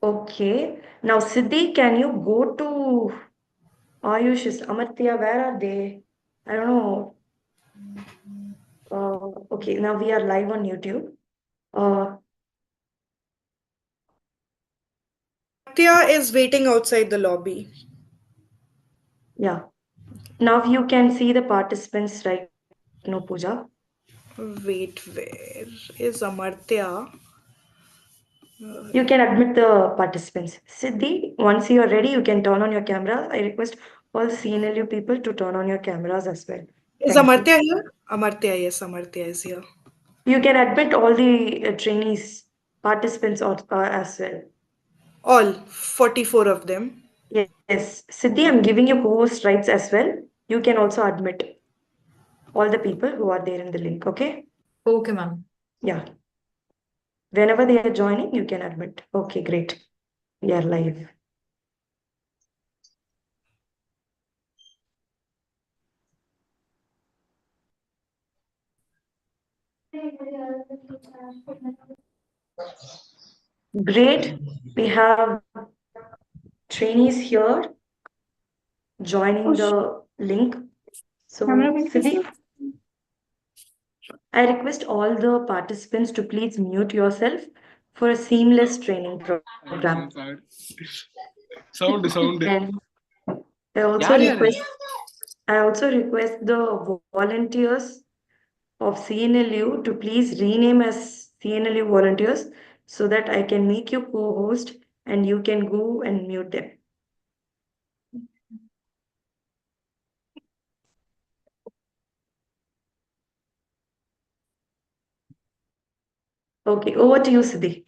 Okay. Now, Siddhi, can you go to Ayush's Amartya? Where are they? I don't know. Okay, now we are live on YouTube. Uh, Satya is waiting outside the lobby. yeah. Now you can see the participants right now, Pooja. Wait, where is Amartya? You can admit the participants. Siddhi, once you are ready, you can turn on your camera. I request all the CNLU people to turn on your cameras as well. Is Thank you. Amartya here? Amartya, yes, Amartya is here. You can admit all the trainees, participants as well. All 44 of them. Yes. Siddhi, I'm giving you co-host rights as well. You can also admit all the people who are there in the link, okay? Okay, ma'am. Yeah. Whenever they are joining, you can admit. Okay, great. We are live. Great. We have trainees here joining the link. So, Siddhi, I request all the participants to please mute yourself for a seamless training program. Sound. And I also request I also request the volunteers of CNLU to please rename as CNLU volunteers so that I can make you co-host and you can go and mute them. Okay, over to you, Siddhi.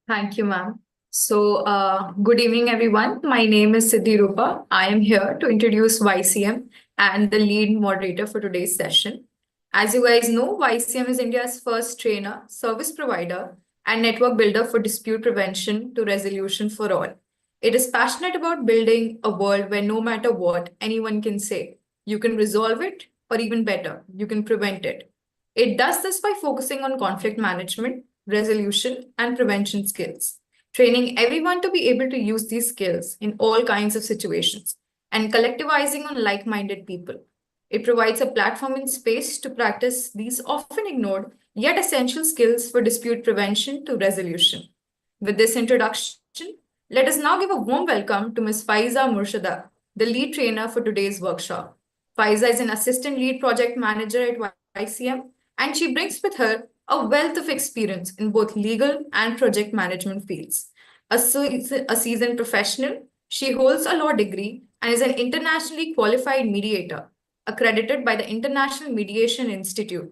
Thank you, ma'am. So, good evening, everyone. My name is Siddhi Rupa. I am here to introduce YCM and the lead moderator for today's session. As you guys know, YCM is India's first trainer, service provider, and network builder for dispute prevention to resolution for all. It is passionate about building a world where no matter what anyone can say, you can resolve it, or even better, you can prevent it. It does this by focusing on conflict management, resolution, and prevention skills, training everyone to be able to use these skills in all kinds of situations, and collectivizing on like minded people. It provides a platform and space to practice these often ignored yet essential skills for dispute prevention to resolution. With this introduction, let us now give a warm welcome to Ms. Faiza Murshida, the lead trainer for today's workshop. Faiza is an assistant lead project manager at YCM, and she brings with her a wealth of experience in both legal and project management fields. A seasoned professional, she holds a law degree and is an internationally qualified mediator, accredited by the International Mediation Institute.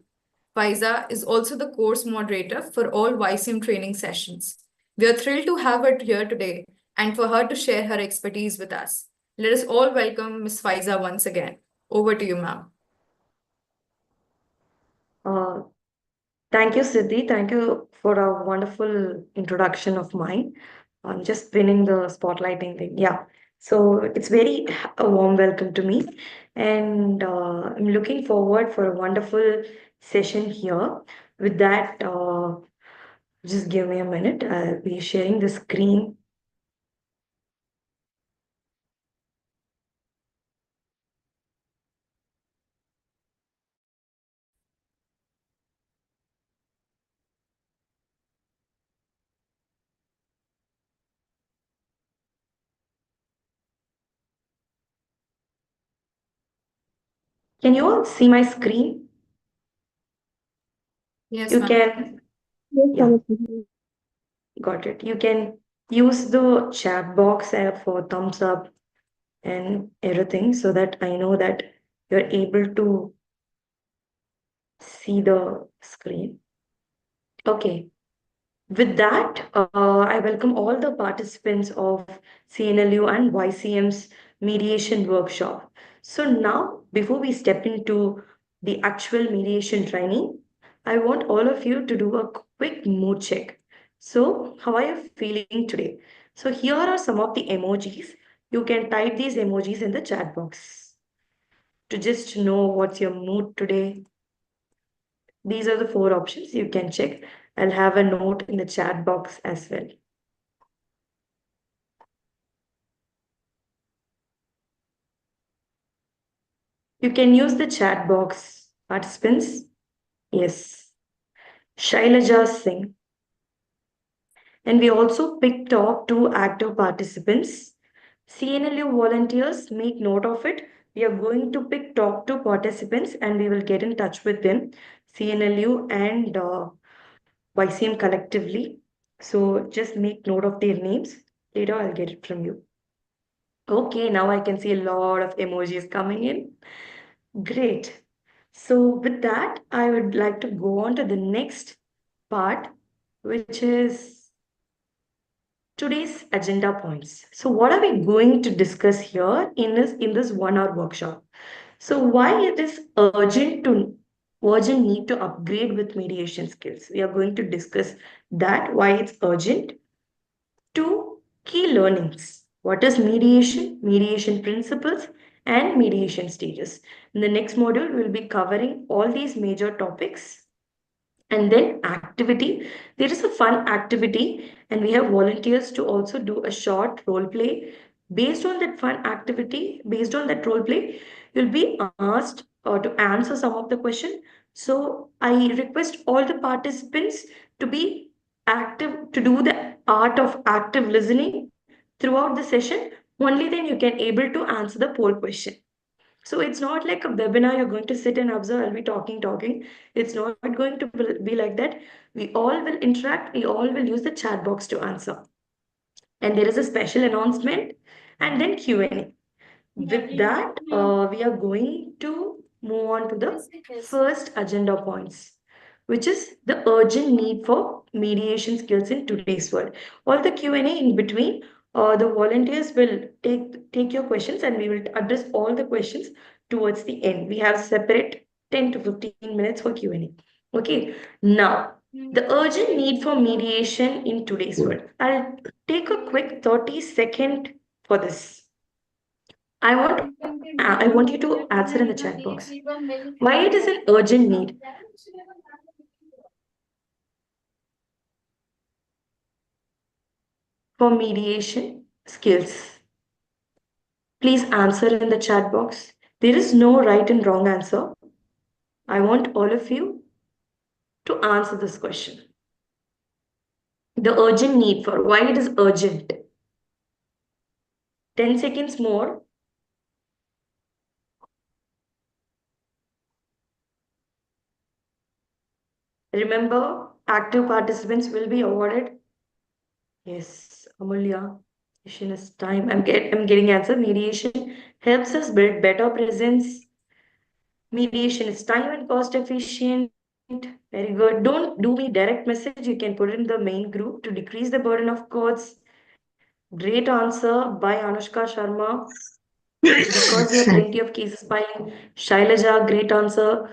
Faiza is also the course moderator for all YCM training sessions. We are thrilled to have her here today and for her to share her expertise with us. Let us all welcome Ms. Faiza once again. Over to you, ma'am. Uh, Thank you, Siddhi. Thank you for a wonderful introduction of mine. I'm just pinning the spotlighting thing. Yeah. So it's very a warm welcome to me. And I'm looking forward for a wonderful session here. With that, just give me a minute. I'll be sharing the screen. Can you all see my screen? Yes, You ma'am. can, yeah, got it. You can use the chat box for thumbs up and everything so that I know that you're able to see the screen. Okay. With that, I welcome all the participants of CNLU and YCM's mediation workshop. So now, before we step into the actual mediation training, I want all of you to do a quick mood check. So, how are you feeling today? So, here are some of the emojis. You can type these emojis in the chat box to just know what's your mood today. These are the four options you can check. I'll have a note in the chat box as well. You can use the chat box, participants. Yes. Shailaja Singh. And we also picked up two active participants. CNLU volunteers, make note of it. We are going to pick top two participants and we will get in touch with them, CNLU and YCM collectively. So just make note of their names. Later, I'll get it from you. Okay, now I can see a lot of emojis coming in. Great. So, with that, I would like to go on to the next part, which is today's agenda points. So, what are we going to discuss here in this 1 hour workshop? So, why it is urgent need to upgrade with mediation skills? We are going to discuss that, why it's urgent. Two key learnings. What is mediation, mediation principles, and mediation stages? In the next module, we'll be covering all these major topics. And then activity. There is a fun activity, and we have volunteers to also do a short role play. Based on that fun activity, based on that role play, you'll be asked to answer some of the question. So I request all the participants to be active, to do the art of active listening throughout the session. Only then you can able to answer the poll question. So it's not like a webinar, you're going to sit and observe, I'll be talking. It's not going to be like that. We all will interact, we all will use the chat box to answer. And there is a special announcement and then Q&A. With that, we are going to move on to the first agenda points, which is the urgent need for mediation skills in today's world. All the Q&A in between, the volunteers will take your questions and we will address all the questions towards the end. We have separate 10 to 15 minutes for Q&A. Okay, now the urgent need for mediation in today's world. I'll take a quick 30-second for this. I want you to answer in the chat box. Why it is an urgent need? For mediation skills. Please answer in the chat box. There is no right and wrong answer. I want all of you to answer this question. The urgent need for why it is urgent. 10 seconds more. Remember, active participants will be awarded. Yes, Amulya. Mediation is time. I'm getting answer. Mediation helps us build better presence. Mediation is time and cost efficient. Very good. Don't do me direct message. You can put it in the main group to decrease the burden of courts. Great answer by Anushka Sharma. Because we have plenty of cases filing. Shailaja, great answer.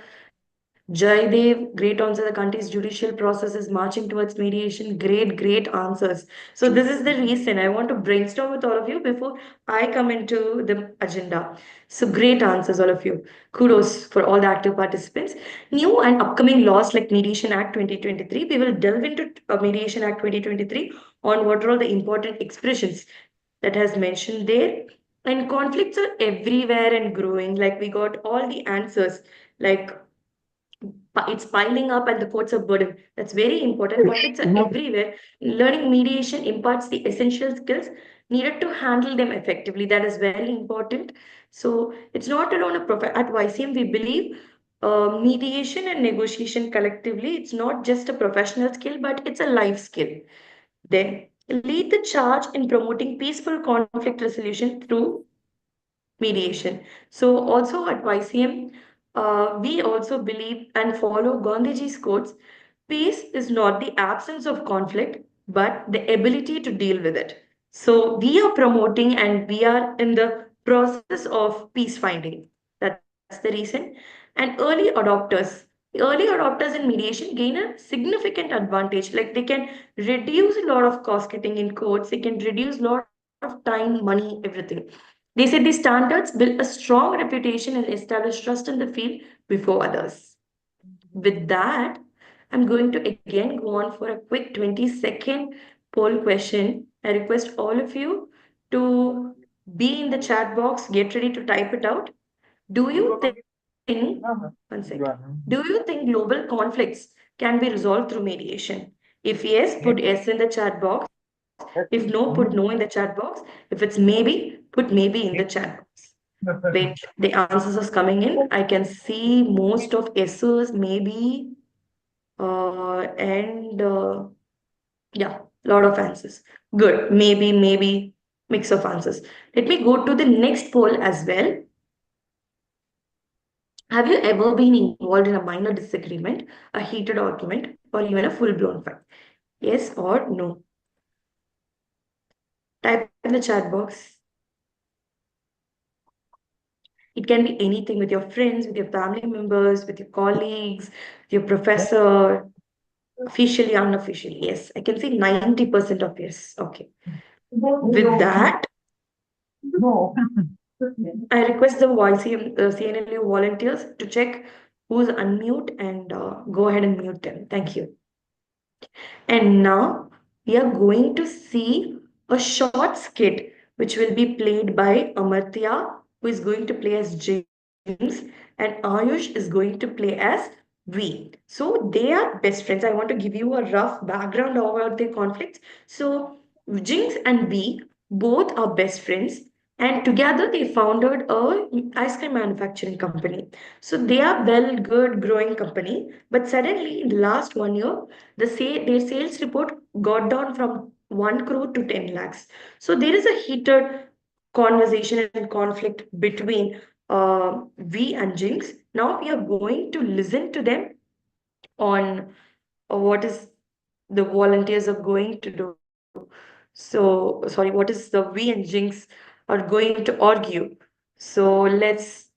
Jaidev, great answer. The country's judicial process is marching towards mediation. Great answers. So this is the reason I want to brainstorm with all of you before I come into the agenda. So great answers, all of you. Kudos for all the active participants. New and upcoming laws like Mediation Act 2023. We will delve into Mediation Act 2023 on what are all the important expressions that has mentioned there. And conflicts are everywhere and growing. Like we got all the answers. Like it's piling up and the courts are burdened. That's very important. Conflicts are everywhere. Learning mediation imparts the essential skills needed to handle them effectively. That is very important. So it's not alone at YCM, we believe mediation and negotiation collectively, it's not just a professional skill, but it's a life skill. Then lead the charge in promoting peaceful conflict resolution through mediation. So also at YCM, we also believe and follow Gandhiji's quotes. Peace is not the absence of conflict, but the ability to deal with it. So we are promoting and we are in the process of peace finding. That's the reason. And early adopters in mediation gain a significant advantage. Like they can reduce a lot of cost cutting in courts, they can reduce a lot of time, money, everything. They said these standards build a strong reputation and establish trust in the field before others. With that, I'm going to again go on for a quick 20-second poll question. I request all of you to be in the chat box, get ready to type it out. Do you think, one second, do you think global conflicts can be resolved through mediation? If yes, put yes in the chat box. If no, put no in the chat box. If it's maybe, put maybe in the chat box. Wait, the answers are coming in. I can see most of S's, maybe, and yeah, lot of answers. Good. Maybe, mix of answers. Let me go to the next poll as well. Have you ever been involved in a minor disagreement, a heated argument, or even a full-blown fight? Yes or no? Type in the chat box. It can be anything with your friends, with your family members, with your colleagues, with your professor, officially, unofficially. Yes, I can see 90% of yes. Okay. With that, I request the YCM, CNLU volunteers to check who's unmute and go ahead and mute them. Thank you. And now we are going to see a short skit which will be played by Amartya, who is going to play as James, and Ayush is going to play as V. So they are best friends. I want to give you a rough background about their conflicts. So Jinx and V both are best friends, and together they founded a ice cream manufacturing company. So they are well good growing company, but suddenly in the last 1 year their sales report got down from 1 crore to 10 lakhs. So there is a heated conversation and conflict between V and Jinx. Now we are going to listen to them on what is the volunteers are going to do. So, sorry, what is the V and Jinx are going to argue. So let's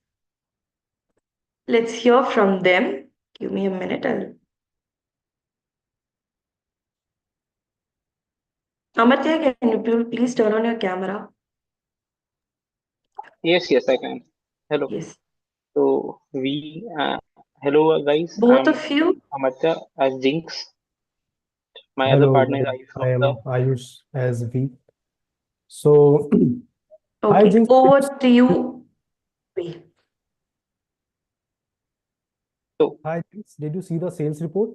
hear from them. Give me a minute. Amartya, can you please turn on your camera? Yes, I can. Hello. Yes. Hello guys. Both I'm of you? Amartya as Jinx. My other Hello, partner is guys. Ayush I from the. am Ayush as V. So, hi Okay, Jinx. over to you. V. So Hi Jinx. Did you see the sales report?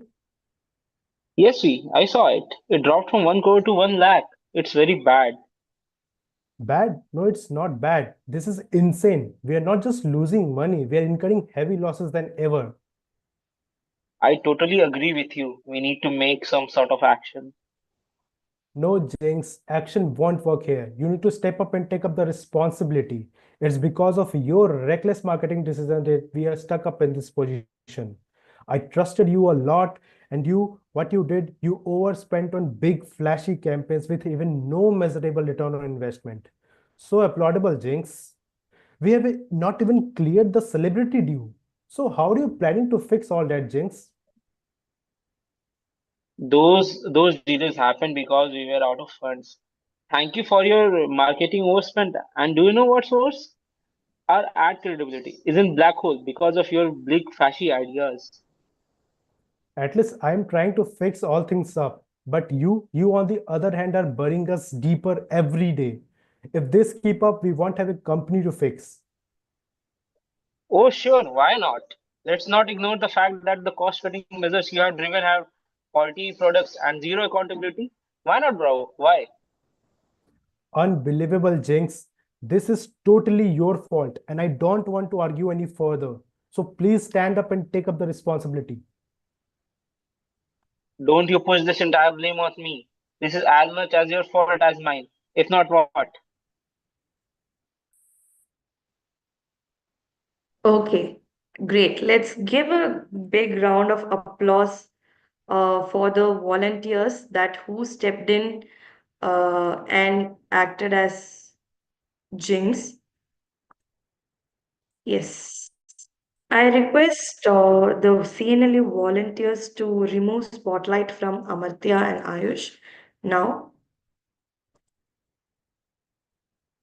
yes, I saw it. It dropped from 1 crore to 1 lakh. It's very bad. Bad? No, it's not bad. This is insane. We are not just losing money, we are incurring heavy losses than ever. I totally agree with you. We need to make some sort of action. No, Jinx, action won't work here. You need to step up and take up the responsibility. It's because of your reckless marketing decision that we are stuck up in this position. I trusted you a lot, and what you did, you overspent on big, flashy campaigns with even no measurable return on investment. So applaudable, Jinx. We have not even cleared the celebrity due. So how are you planning to fix all that, Jinx? Those delays happened because we were out of funds. Thank you for your marketing overspend. And do you know what's worse? Our ad credibility is in black hole because of your big flashy ideas. At least I'm trying to fix all things up. But you on the other hand are burying us deeper every day. If this keep up, we won't have a company to fix. Oh, sure, why not? Let's not ignore the fact that the cost cutting measures you have driven have quality products and zero accountability. Why not, bro? Why? Unbelievable, Jinx. This is totally your fault, and I don't want to argue any further. So please stand up and take up the responsibility. Don't you push this entire blame on me. This is as much as your fault as mine. If not, what? Okay, great. Let's give a big round of applause for the volunteers that who stepped in and acted as Jinx. Yes. I request the CNLU volunteers to remove spotlight from Amartya and Ayush. Now,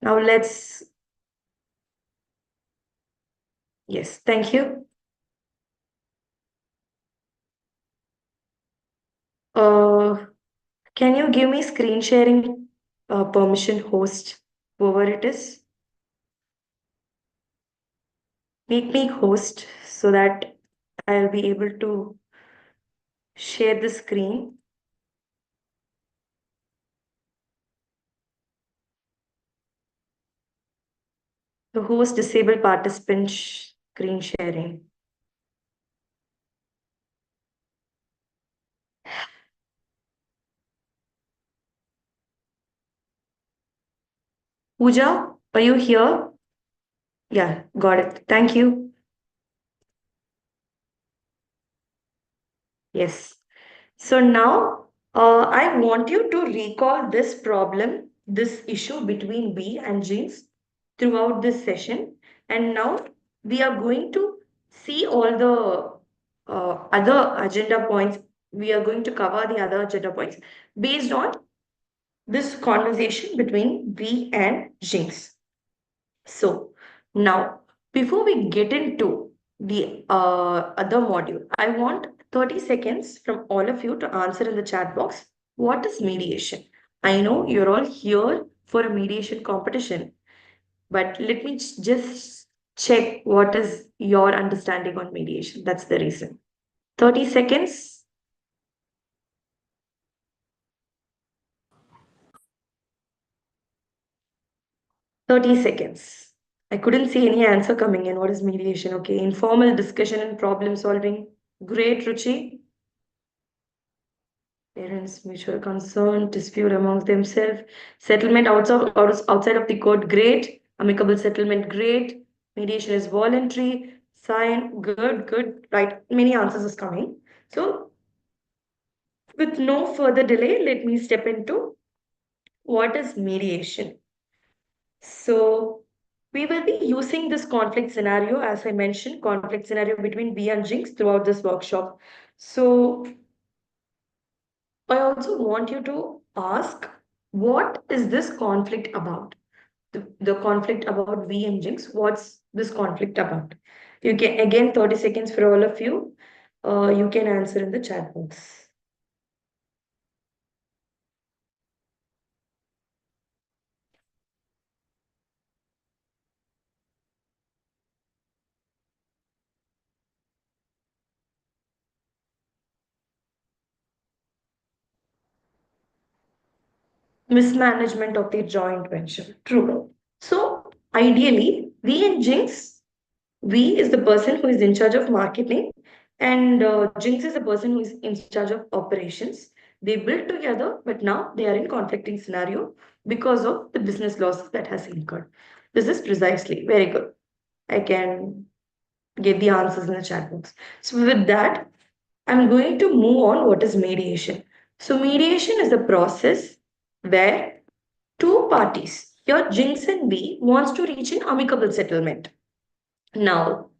now let's, yes, thank you. Can you give me screen sharing permission, host, whoever it is? Make me host so that I'll be able to share the screen. The host disable participant screen sharing. Pooja, are you here? Yeah, got it. Thank you. Yes. So now I want you to recall this problem, this issue between B and Jinx throughout this session. And now we are going to see all the other agenda points. We are going to cover the other agenda points based on this conversation between B and Jinx. So now, before we get into the other module, I want 30 seconds from all of you to answer in the chat box. What is mediation? I know you're all here for a mediation competition, but let me just check what is your understanding on mediation. That's the reason. 30 seconds. 30 seconds. I couldn't see any answer coming in. What is mediation? Okay, informal discussion and problem solving. Great, Ruchi. Parents, mutual concern, dispute amongst themselves, settlement outside of the court, great. Amicable settlement, great. Mediation is voluntary. Sign, good, good. Right, many answers is coming. So, with no further delay, let me step into what is mediation. So, we will be using this conflict scenario, as I mentioned, conflict scenario between B and Jinx throughout this workshop. So, I also want you to ask, what is this conflict about? The conflict about V and Jinx, what's this conflict about? You can, again, 30 seconds for all of you. You can answer in the chat box. Mismanagement of the joint venture. True. So, ideally, V and Jinx, V is the person who is in charge of marketing, and Jinx is the person who is in charge of operations. They built together, but now they are in conflicting scenario because of the business losses that has incurred. This is precisely very good. I can get the answers in the chat box. So with that, I'm going to move on. What is mediation? So mediation is a process where two parties, here Jinx and B, wants to reach an amicable settlement. Now,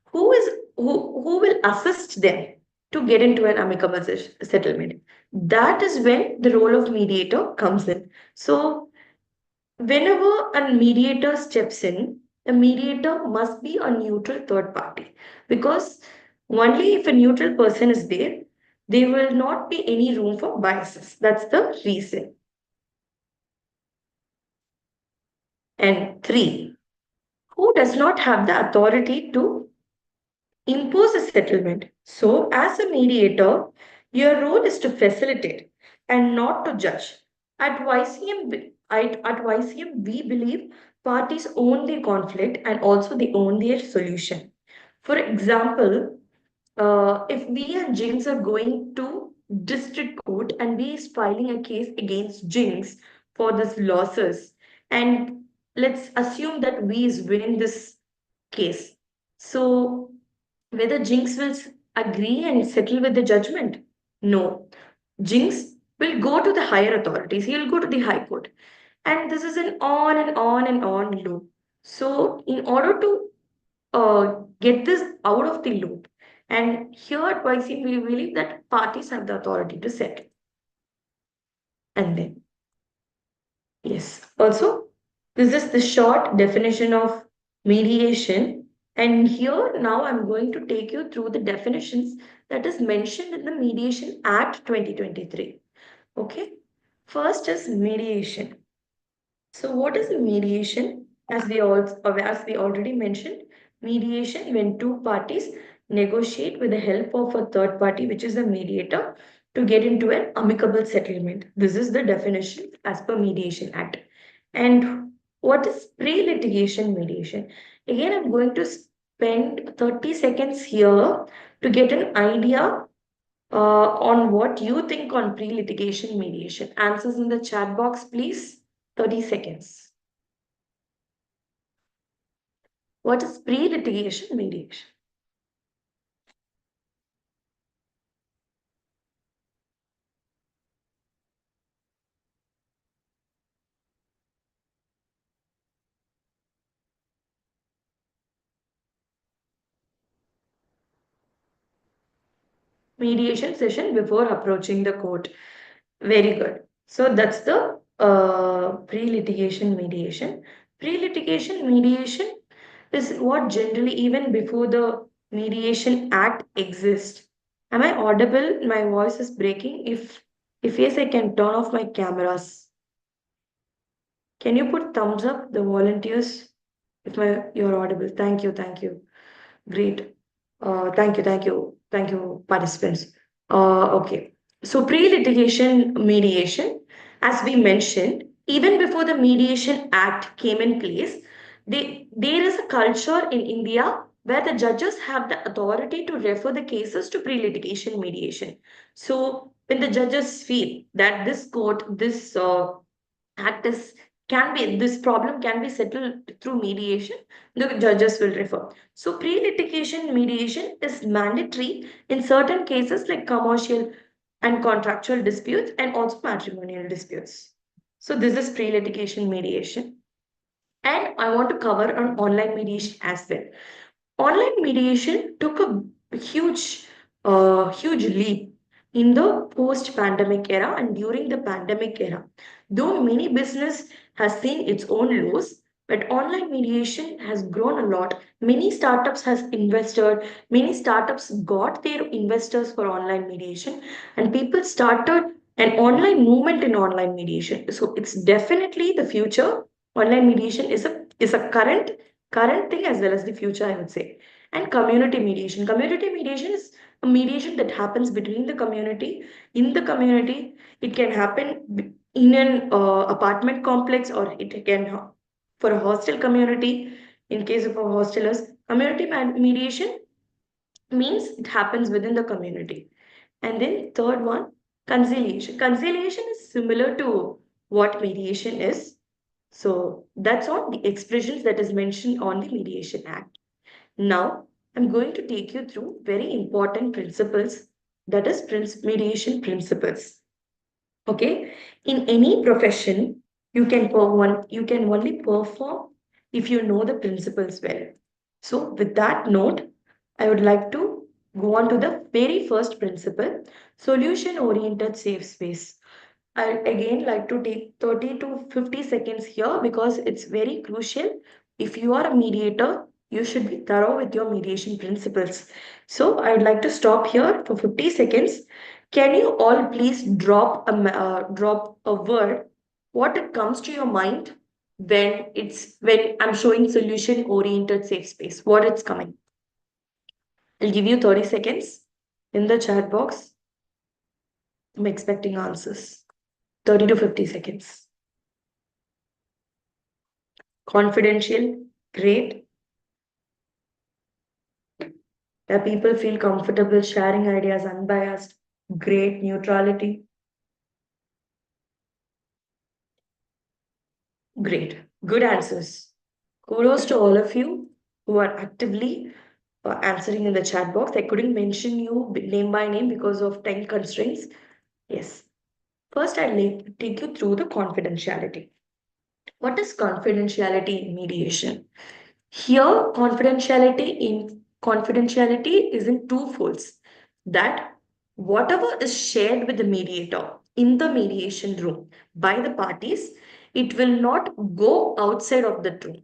who will assist them to get into an amicable settlement? That is when the role of mediator comes in. So whenever a mediator steps in, a mediator must be a neutral third party, because only if a neutral person is there, there will not be any room for biases. That's the reason. And three, who does not have the authority to impose a settlement. So, as a mediator, your role is to facilitate and not to judge. At YCM, we believe parties own their conflict and also they own their solution. For example, if we and Jinx are going to district court and we is filing a case against Jinx for this losses, and let's assume that we is winning this case. So whether Jinx will agree and settle with the judgment? No. Jinx will go to the higher authorities. He will go to the High Court. And this is an on and on and on loop. So, in order to get this out of the loop, and here at YC, we believe that parties have the authority to settle. And then, yes, also, this is the short definition of mediation. And here now I'm going to take you through the definitions that is mentioned in the Mediation Act 2023. Okay. First is mediation. So what is mediation? As we already mentioned, mediation when two parties negotiate with the help of a third party, which is a mediator, to get into an amicable settlement. This is the definition as per Mediation Act. And what is pre-litigation mediation? Again, I'm going to spend 30 seconds here to get an idea on what you think on pre-litigation mediation. Answers in the chat box, please. 30 seconds. What is pre-litigation mediation? Mediation session before approaching the court. Very good. So that's the pre-litigation mediation. Pre-litigation mediation is what generally even before the Mediation Act exists. Am I audible? My voice is breaking. If yes, I can turn off my cameras. Can you put thumbs up, the volunteers? If you're audible. Thank you, thank you. Great. Thank you, participants. Okay. So pre-litigation mediation, as we mentioned, even before the Mediation Act came in place, there is a culture in India where the judges have the authority to refer the cases to pre-litigation mediation. So when the judges feel that this act is can be this problem can be settled through mediation, the judges will refer. So pre-litigation mediation is mandatory in certain cases like commercial and contractual disputes and also matrimonial disputes. So this is pre-litigation mediation. And I want to cover on online mediation as well. Online mediation took a huge leap in the post-pandemic era and during the pandemic era. Though many business has seen its own lows, but online mediation has grown a lot. Many startups has invested, many startups got their investors for online mediation, and people started an online movement in online mediation. So it's definitely the future. Online mediation is a current thing as well as the future, I would say. And community mediation. Community mediation is a mediation that happens between the community. In the community, it can happen in an apartment complex or it can for a hostel community. In case of a hostelers, community mediation means it happens within the community. And then third one, conciliation. Conciliation is similar to what mediation is. So that's all the expressions that is mentioned on the Mediation Act. Now, I'm going to take you through very important principles, that is mediation principles. Okay, in any profession, you can only perform if you know the principles well. So, with that note, I would like to go on to the very first principle, solution oriented safe space. I again like to take 30 to 50 seconds here because it's very crucial. If you are a mediator, you should be thorough with your mediation principles. So I would like to stop here for 50 seconds. Can you all please drop a word what it comes to your mind when I'm showing solution oriented safe space, what it's coming. I'll give you 30 seconds in the chat box. I'm expecting answers. 30 to 50 seconds. Confidential, great. Where people feel comfortable sharing ideas unbiased, great. Neutrality, great. Good answers. Kudos to all of you who are actively answering in the chat box. I couldn't mention you name by name because of time constraints. Yes. First, I'll take you through the confidentiality. What is confidentiality in mediation? Here, confidentiality is in two folds. That whatever is shared with the mediator in the mediation room by the parties, it will not go outside of the room.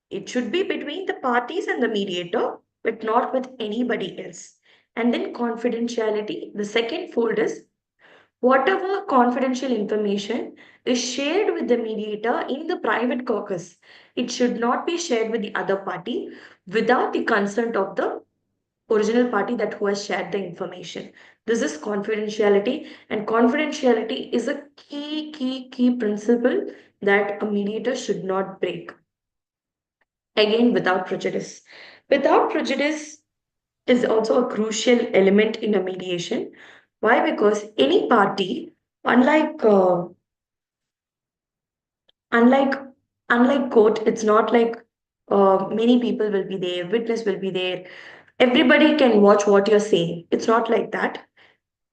It should be between the parties and the mediator, but not with anybody else. And then confidentiality, the second fold is Whatever confidential information is shared with the mediator in the private caucus, it should not be shared with the other party without the consent of the original party that who has shared the information. This is confidentiality, and confidentiality is a key principle that a mediator should not break. Again, without prejudice. Without prejudice is also a crucial element in a mediation. Why? Because any party, unlike unlike unlike court, it's not like many people will be there, witness will be there, everybody can watch what you're saying. It's not like that.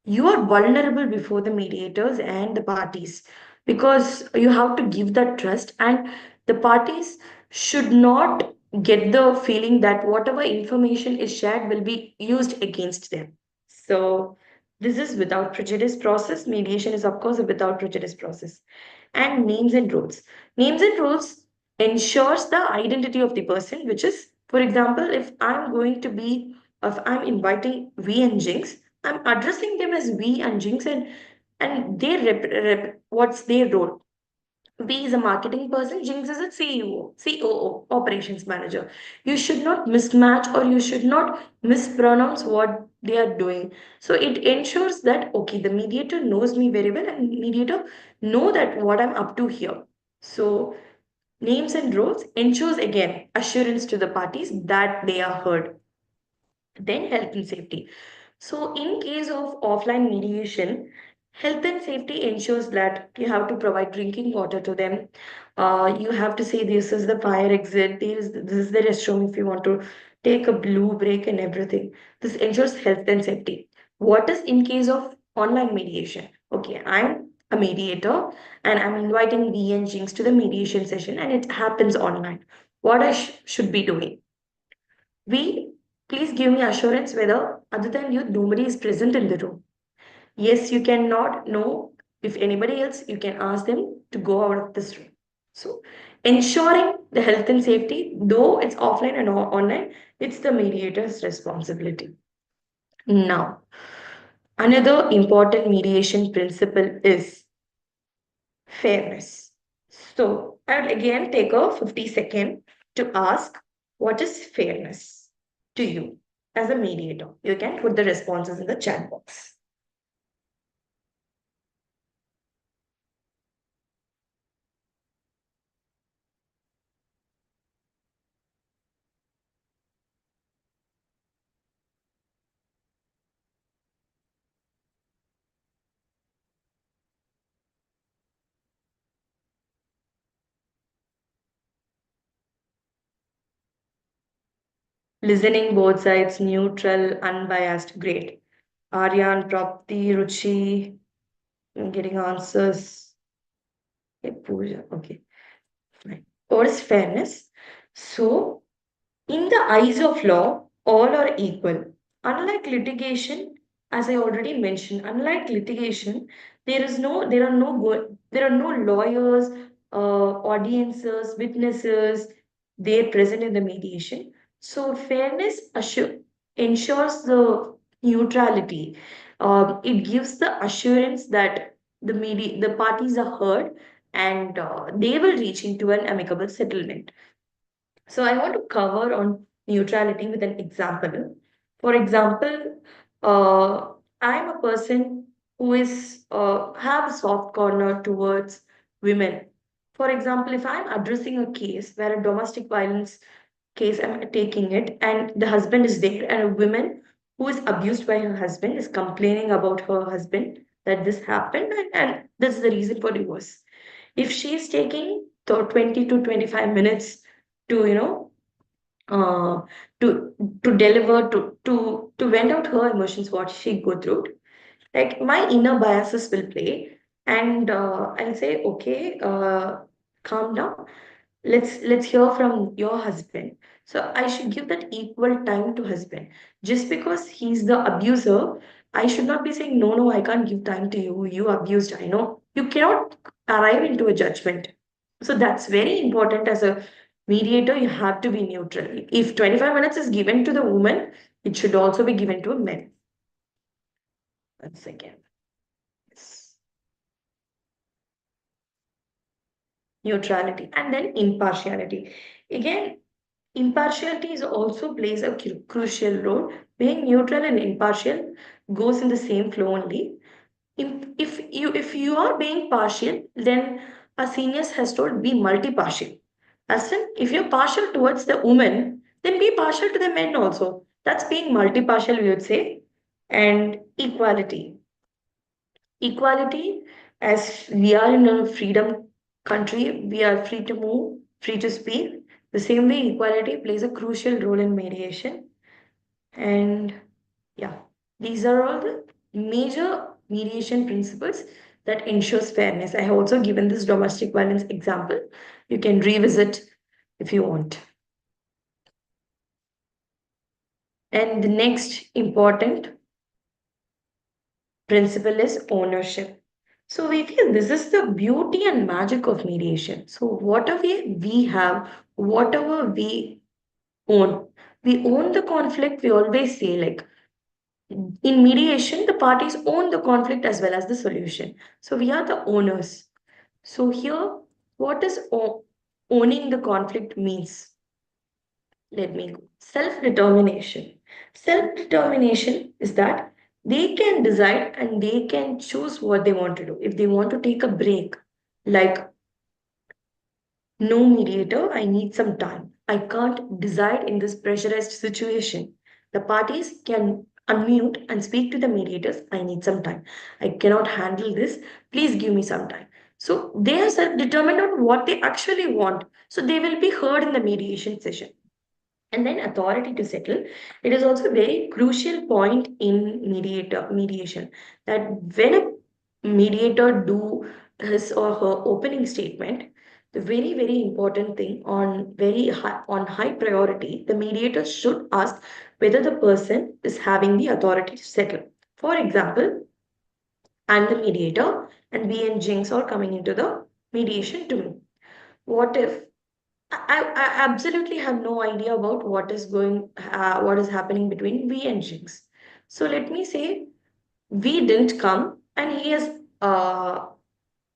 You are vulnerable before the mediators and the parties, because you have to give that trust, and the parties should not get the feeling that whatever information is shared will be used against them. So this is without prejudice process. Mediation is of course a without prejudice process. And names and roles. Names and roles ensures the identity of the person, which is, for example, if I'm inviting V and Jinx, I'm addressing them as V and Jinx, and what's their role? V is a marketing person, Jinx is a CEO, COO, operations manager. You should not mismatch, or you should not mispronounce what they are doing. So it ensures that okay, the mediator knows me very well, and mediator know that what I'm up to here. So names and roles ensures again assurance to the parties that they are heard. Then health and safety. So in case of offline mediation, health and safety ensures that you have to provide drinking water to them. You have to say this is the fire exit, this is the restroom if you want to take a blue break and everything. This ensures health and safety. What is in case of online mediation? Okay, I'm a mediator and I'm inviting V and Jinx to the mediation session, and it happens online. What I should be doing? We, please give me assurance whether other than you, nobody is present in the room. Yes, you cannot know if anybody else, you can ask them to go out of this room. So, ensuring the health and safety, though it's offline and online, it's the mediator's responsibility. Now, another important mediation principle is fairness. So, I'll again take a 50-second to ask, what is fairness to you as a mediator? You can put the responses in the chat box. Listening both sides, neutral, unbiased, great. Aryan, Prapti, Ruchi, getting answers. Okay, Pooja, okay. Fine. What is fairness? So, in the eyes of law, all are equal. Unlike litigation, as I already mentioned, unlike litigation, there are no lawyers, audiences, witnesses, they present in the mediation. So ensures the neutrality. It gives the assurance that the parties are heard, and they will reach into an amicable settlement. So I want to cover on neutrality with an example. For example, I'm a person who is have a soft corner towards women. For example, if I'm addressing a case where a domestic violence case, I'm taking it, and the husband is there, and a woman who is abused by her husband is complaining about her husband that this happened, and this is the reason for divorce. If she is taking 20 to 25 minutes to uh, to deliver to vent out her emotions, what she go through, like my inner biases will play, and I'll say okay, calm down, let's hear from your husband. So I should give that equal time to husband. Just because he's the abuser, I should not be saying no, no, I can't give time to you, you abused. I know you cannot arrive into a judgment. So that's very important. As a mediator, you have to be neutral. If 25 minutes is given to the woman, it should also be given to a man. Once again, yes. neutrality, and then impartiality. Again, impartiality is also plays a crucial role. Being neutral and impartial goes in the same flow only. If you are being partial, then a seniors has told be multi-partial. As in, if you're partial towards the woman, then be partial to the men also. That's being multi-partial, we would say. And equality. Equality, as we are in a freedom country, we are free to move, free to speak. The same way, equality plays a crucial role in mediation. And yeah, these are all the major mediation principles that ensures fairness. I have also given this domestic violence example. You can revisit if you want. And the next important principle is ownership. So we feel this is the beauty and magic of mediation. So whatever we have, whatever own, we own the conflict. We always say like in mediation, the parties own the conflict as well as the solution. So we are the owners. So here, what does owning the conflict means? Let me go. Self-determination. Self-determination is that they can decide and they can choose what they want to do. If they want to take a break, like no mediator, I need some time. I can't decide in this pressurized situation. The parties can unmute and speak to the mediators. I need some time. I cannot handle this. Please give me some time. So they are self determined on what they actually want. So they will be heard in the mediation session. And then authority to settle. It is also a very crucial point in mediation that when a mediator do his or her opening statement, the very important thing on high priority, the mediator should ask whether the person is having the authority to settle. For example, I'm the mediator and B and Jinx are coming into the mediation to me. What if I absolutely have no idea about what is happening between V and Jinx. So let me say V didn't come and he has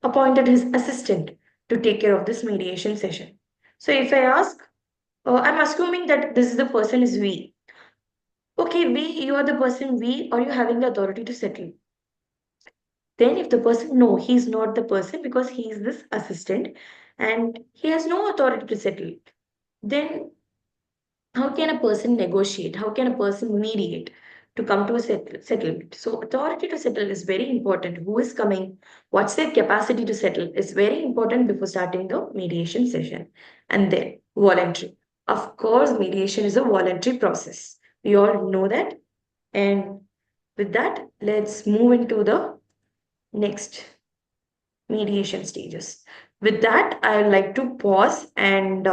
appointed his assistant to take care of this mediation session. So if I ask, I'm assuming that this is the person is V. Okay, V, you are the person V. Are you having the authority to settle? Then if the person, no, he's not the person because he is this assistant and he has no authority to settle. Then how can a person negotiate? How can a person mediate to come to a settlement? So, authority to settle is very important. Who is coming? What's their capacity to settle is very important before starting the mediation session. And then, voluntary. Of course, mediation is a voluntary process. We all know that. And with that, let's move into the next mediation stages. With that, I'd like to pause and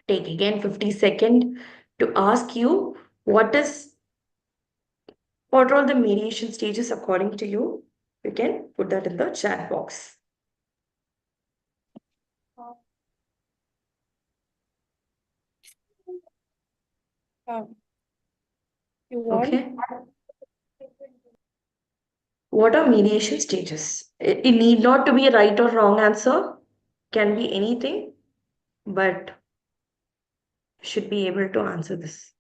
take again 50 seconds to ask you what are all the mediation stages according to you. You can put that in the chat box. You want? Okay. What are mediation stages? It need not to be a right or wrong answer. Can be anything, but should be able to answer this.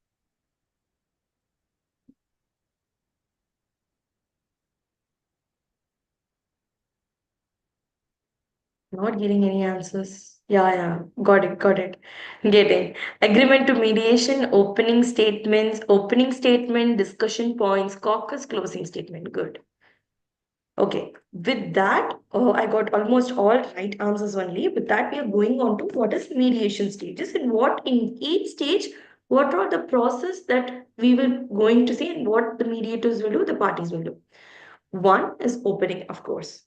Not getting any answers. Yeah. Got it. Getting. Agreement to mediation, opening statement, discussion points, caucus, closing statement. Good. Okay. With that, I got almost all right answers only. With that, we are going on to what is mediation stages and what in each stage, what are the process that we will going to see and what the mediators will do, the parties will do. One is opening, of course.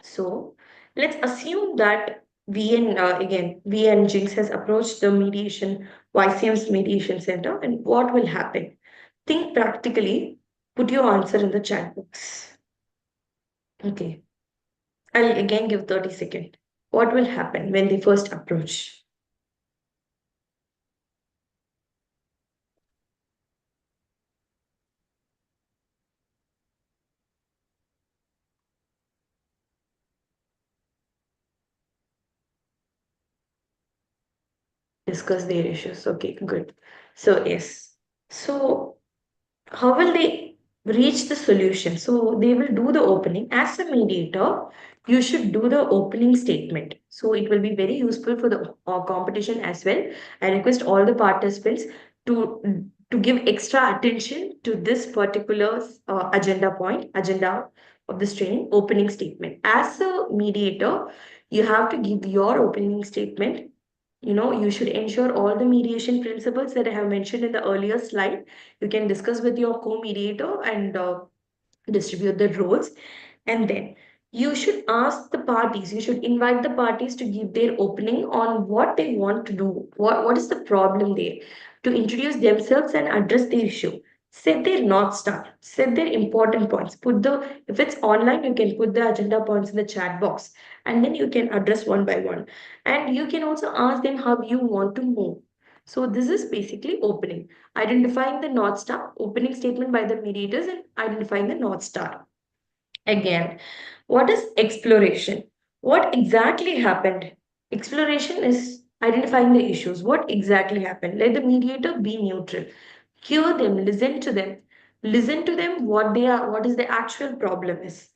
So let's assume that V and Jinx has approached the YCM's mediation center, and what will happen? Think practically, put your answer in the chat box. Okay, I'll again give 30 seconds. What will happen when they first approach? discuss their issues. Okay, good. So, yes. So, how will they reach the solution? So they will do the opening. As a mediator, you should do the opening statement. So it will be very useful for the competition as well. I request all the participants to give extra attention to this particular agenda of this training, opening statement. As a mediator, you have to give your opening statement. You should ensure all the mediation principles that I have mentioned in the earlier slide. You can discuss with your co-mediator and distribute the roles. And then you should ask the parties, you should invite the parties to give their opening on what they want to do, what is the problem there, to introduce themselves and address their issue. Set their North Star, set their important points. If it's online, you can put the agenda points in the chat box and then you can address one by one. And you can also ask them how you want to move. So this is basically opening, identifying the North Star, opening statement by the mediators, and identifying the North Star. Again, what is exploration? What exactly happened? Exploration is identifying the issues. What exactly happened? Let the mediator be neutral. Hear them, listen to them what is the actual problem is.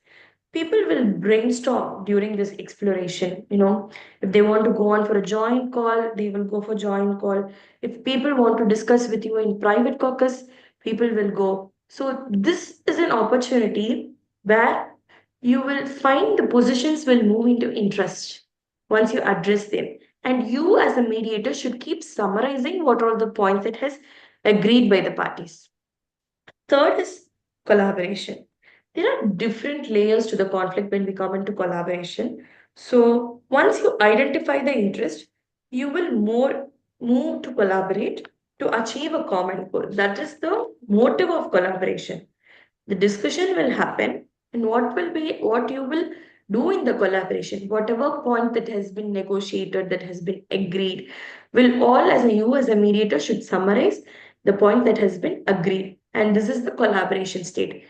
People will brainstorm during this exploration. If they want to go on for a joint call, they will go for joint call. If people want to discuss with you in private caucus, people will go. So this is an opportunity where you will find the positions will move into interest once you address them. And you as a mediator should keep summarizing what are the points that has agreed by the parties. Third is collaboration. There are different layers to the conflict when we come into collaboration. So once you identify the interest, you will more move to collaborate to achieve a common goal. That is the motive of collaboration. The discussion will happen, and what you will do in the collaboration, whatever point that has been negotiated, that has been agreed, will all as a you as a mediator should summarize the point that has been agreed. And this is the collaboration stage.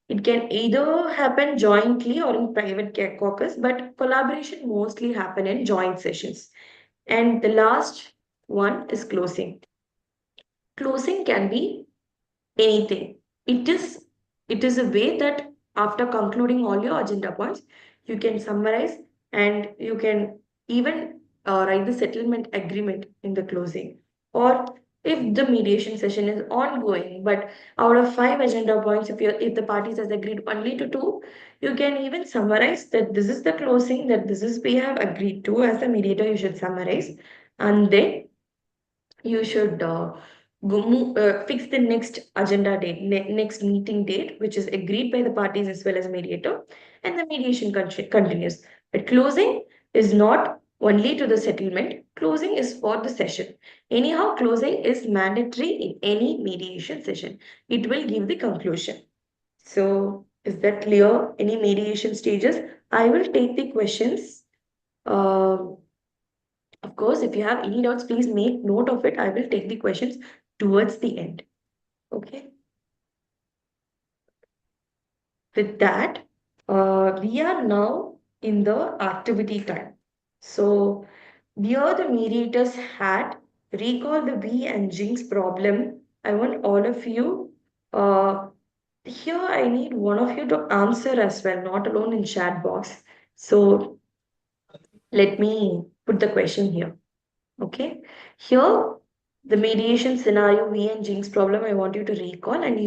It can either happen jointly or in private caucus, but collaboration mostly happen in joint sessions. And the last one is closing. Closing can be anything. It is a way that after concluding all your agenda points, you can summarize and you can even write the settlement agreement in the closing. Or if the mediation session is ongoing, but out of five agenda points, if the parties has agreed only to two, you can even summarize that this is the closing, that this is we have agreed to. As a mediator, you should summarize, and then you should fix the next agenda date, next meeting date, which is agreed by the parties as well as mediator, and the mediation continues. But closing is not only to the settlement, closing is for the session. Anyhow, closing is mandatory in any mediation session. It will give the conclusion. So, is that clear? Any mediation stages? I will take the questions. Um of course, if you have any doubts, please make note of it. I will take the questions towards the end. Okay. With that, we are now in the activity time. So, here the mediators had recall the V and Jinx problem. I want all of you. Here, I need one of you to answer as well, not alone in chat box. So, let me put the question here. Okay. Here, the mediation scenario, V and Jinx problem, I want you to recall, and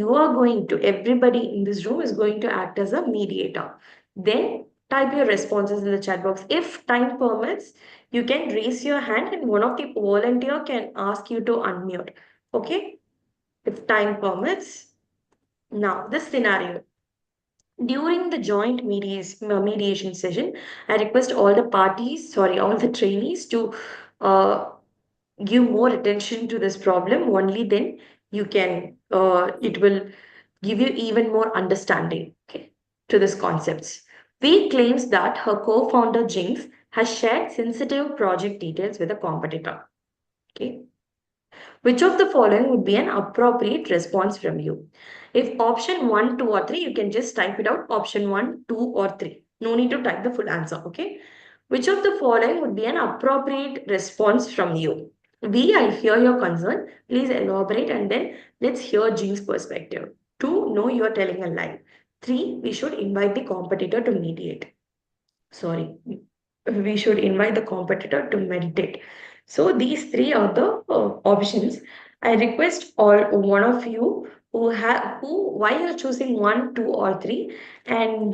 everybody in this room is going to act as a mediator. Then type your responses in the chat box. If time permits, you can raise your hand and one of the volunteer can ask you to unmute. Okay. If time permits. Now, this scenario. During the joint mediation session, I request all the trainees to uh, give more attention to this problem. Only then it will give you even more understanding, okay, to this concepts. V claims that her co-founder Jinx has shared sensitive project details with a competitor. Okay. Which of the following would be an appropriate response from you? If option 1, 2, or 3, you can just type it out. Option 1, 2, or 3. No need to type the full answer, okay? Which of the following would be an appropriate response from you? I hear your concern. Please elaborate and then let's hear Jean's perspective. 2, no, you are telling a lie. 3, we should invite the competitor to mediate. Sorry, we should invite the competitor to meditate. So these three are the options. I request all one of you who why you're choosing 1, 2, or 3, and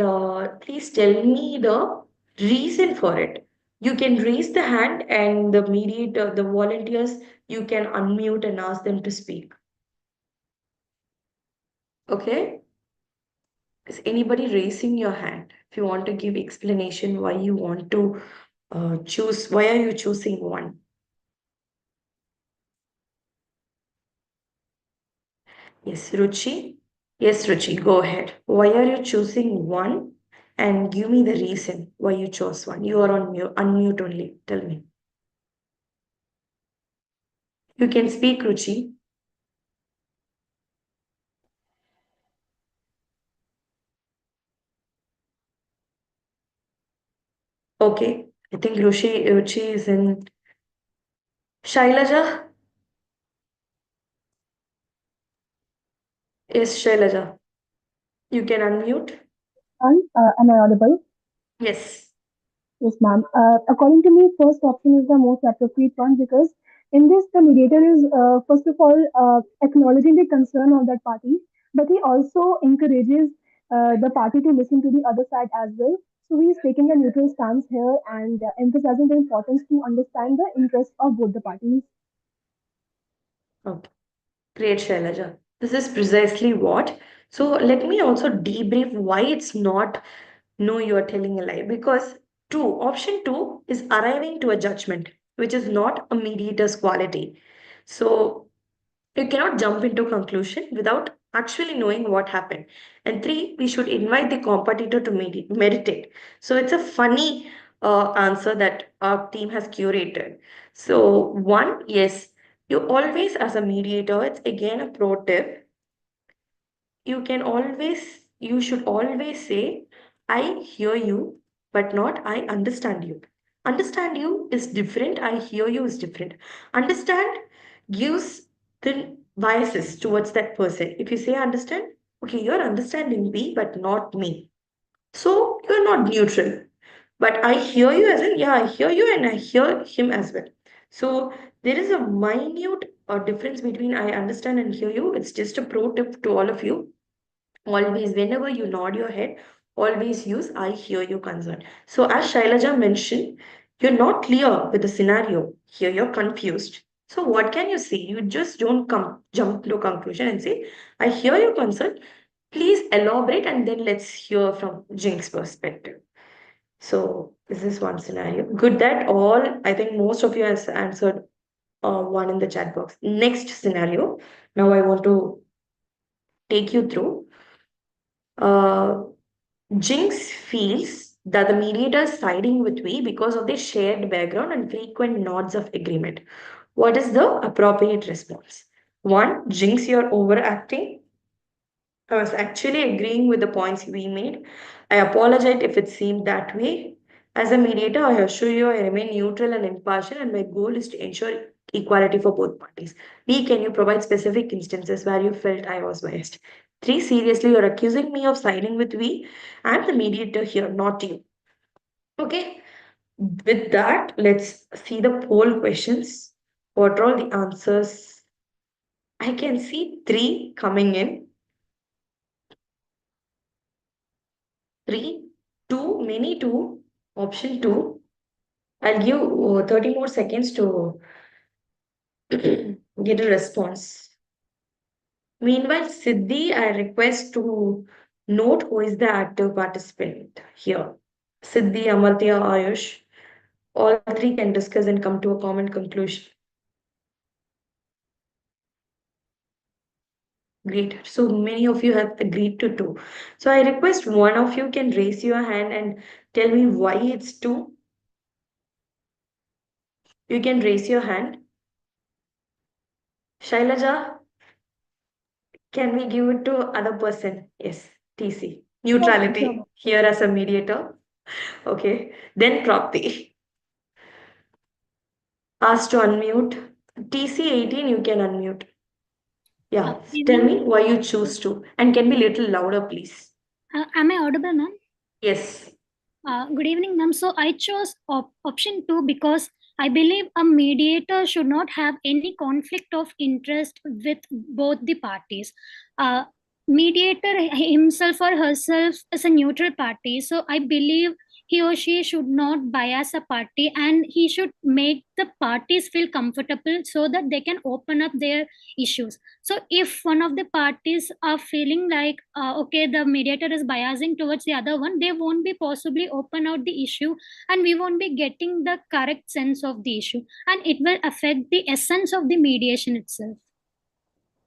please tell me the reason for it. You can raise the hand, and the mediator, the volunteers, you can unmute and ask them to speak. Okay? Is anybody raising your hand? If you want to give explanation why you want to choose, why are you choosing 1? Yes, Ruchi. Yes, Ruchi, go ahead. Why are you choosing 1? And give me the reason why you chose 1. You are on mute, unmute only. Tell me. You can speak, Ruchi. Okay. I think Ruchi is in. Shailaja? Yes, Shailaja. You can unmute. Am I audible? Yes. Yes, ma'am. According to me, first option is the most appropriate one because in this, the mediator is first of all acknowledging the concern of that party, but he also encourages the party to listen to the other side as well. So he is taking a neutral stance here and emphasizing the importance to understand the interests of both the parties. Okay. Great, Shailaja. This is precisely what. So let me also debrief why it's not no, you are telling a lie. Because option two is arriving to a judgment, which is not a mediator's quality. So you cannot jump into conclusion without actually knowing what happened. And 3, we should invite the competitor to meditate. So it's a funny answer that our team has curated. So 1, yes, you always as a mediator, it's again a pro tip, you should always say I hear you but not I understand you. Understand you is different, I hear you is different. Understand gives the biases towards that person. If you say understand, okay, you're understanding me but not me, so you're not neutral. But I hear you as in, yeah, I hear you and I hear him as well. So there is a minute difference between I understand and hear you. It's just a pro tip to all of you. Always, whenever you nod your head, always use I hear you concern. So, as Shailaja mentioned, you're not clear with the scenario. Here, you're confused. So, what can you say? You just don't jump to a conclusion and say, I hear your concern. Please elaborate and then let's hear from Jink's perspective. So, this is one scenario. Good that I think most of you has answered one in the chat box. Next scenario. Now, I want to take you through. Uh, Jinx feels that the mediator is siding with we because of their shared background and frequent nods of agreement. What is the appropriate response? 1, Jinx, you're overacting. I was actually agreeing with the points we made. I apologize if it seemed that way. As a mediator, I assure you I remain neutral and impartial, and my goal is to ensure equality for both parties. B, can you provide specific instances where you felt I was biased? 3, seriously, you're accusing me of siding with we. I'm the mediator here, not you. Okay, with that, let's see the poll questions. What are all the answers? I can see 3 coming in. 3, 2, many 2, option 2. I'll give 30 more seconds to get a response. Meanwhile, Siddhi, I request to note who is the active participant here. Siddhi, Amartya, Ayush, all 3 can discuss and come to a common conclusion. Great. So many of you have agreed to 2. So I request one of you can raise your hand and tell me why it's 2. You can raise your hand. Shailaja, can we give it to other person? Yes, TC. Sure, ma'am. Sure, Neutrality ma'am. here as a mediator. Okay. Then Prapti. Asked to unmute. TC18, you can unmute. Yeah, Good tell evening. me why you choose to. And can be little louder, please. Am I audible, ma'am? Yes. Good evening, ma'am. So I chose option two because I believe a mediator should not have any conflict of interest with both the parties. Uh, Mediator himself or herself is a neutral party, so I believe he or she should not bias a party, and he should make the parties feel comfortable so that they can open up their issues. So if one of the parties are feeling like okay, the mediator is biasing towards the other one, they won't be possibly open out the issue, and we won't be getting the correct sense of the issue, and it will affect the essence of the mediation itself.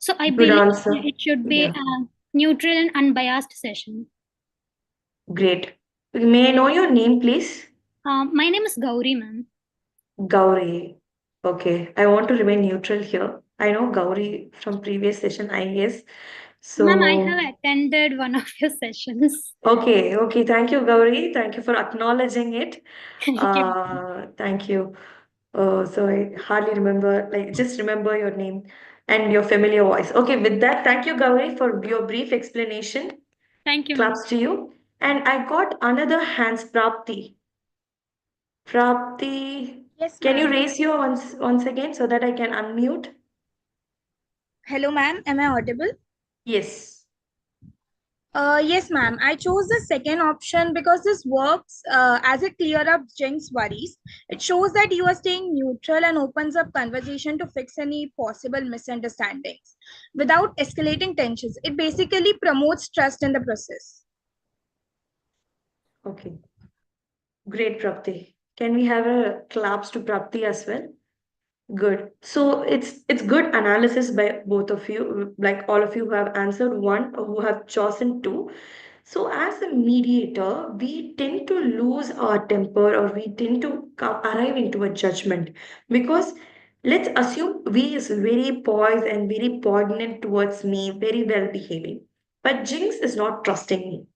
So I Good believe answer. it should be Yeah, a neutral and unbiased session. great. May I know your name, please? My name is Gauri, ma'am. Gauri. Okay, I want to remain neutral here. I know Gauri from previous session, I guess. Ma'am, I So, have attended one of your sessions. okay. Thank you, Gauri. Thank you for acknowledging it. Thank you. Thank you. So I hardly remember, like, just remember your name and your familiar voice. Okay, with that, thank you, Gauri, for your brief explanation. Thank you, ma'am. Claps to you. And I got another hands, Prapti. Prapti, Yes, can you ma'am. raise your once again so that I can unmute? Hello, ma'am. Am I audible? Yes. Yes, ma'am. I chose the second option because this works as it clear up Jeng's worries. It shows that you are staying neutral and opens up conversation to fix any possible misunderstandings without escalating tensions. It basically promotes trust in the process. Okay. Great, Prapti. Can we have a claps to Prapti as well? Good. So it's good analysis by both of you, like all of you who have answered one or who have chosen two. So as a mediator, we tend to lose our temper or we tend to arrive into a judgment because let's assume V is very poised and very poignant towards me, very well behaving. But Jinx is not trusting me.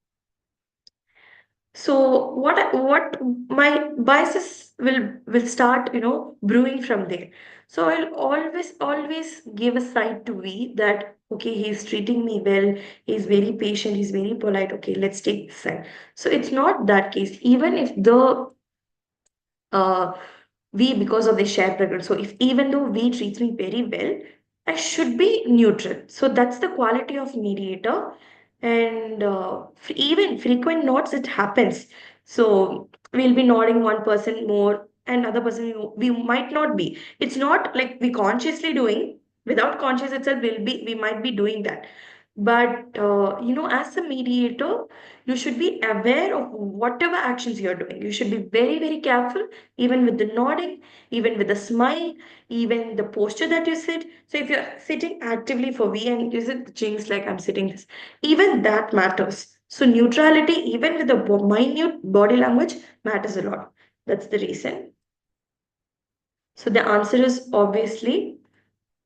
So what my biases will start, brewing from there. So I'll always give a side to V that okay, he's treating me well, he's very patient, he's very polite. Okay, let's take this side. So it's not that case. Even if the uh, we because of the shared preference. So if even though we treats me very well, I should be neutral. So that's the quality of mediator. And even frequent nods, it happens. So we'll be nodding one person more, and other person we might not be. It's not like we consciously doing. Without conscious itself, we might be doing that. But as a mediator, you should be aware of whatever actions you're doing. You should be very, very careful, even with the nodding, even with the smile, even the posture that you sit. So if you're sitting actively for V and you sit jinx like I'm sitting this, even that matters. So neutrality, even with the minute body language, matters a lot. That's the reason. So the answer is obviously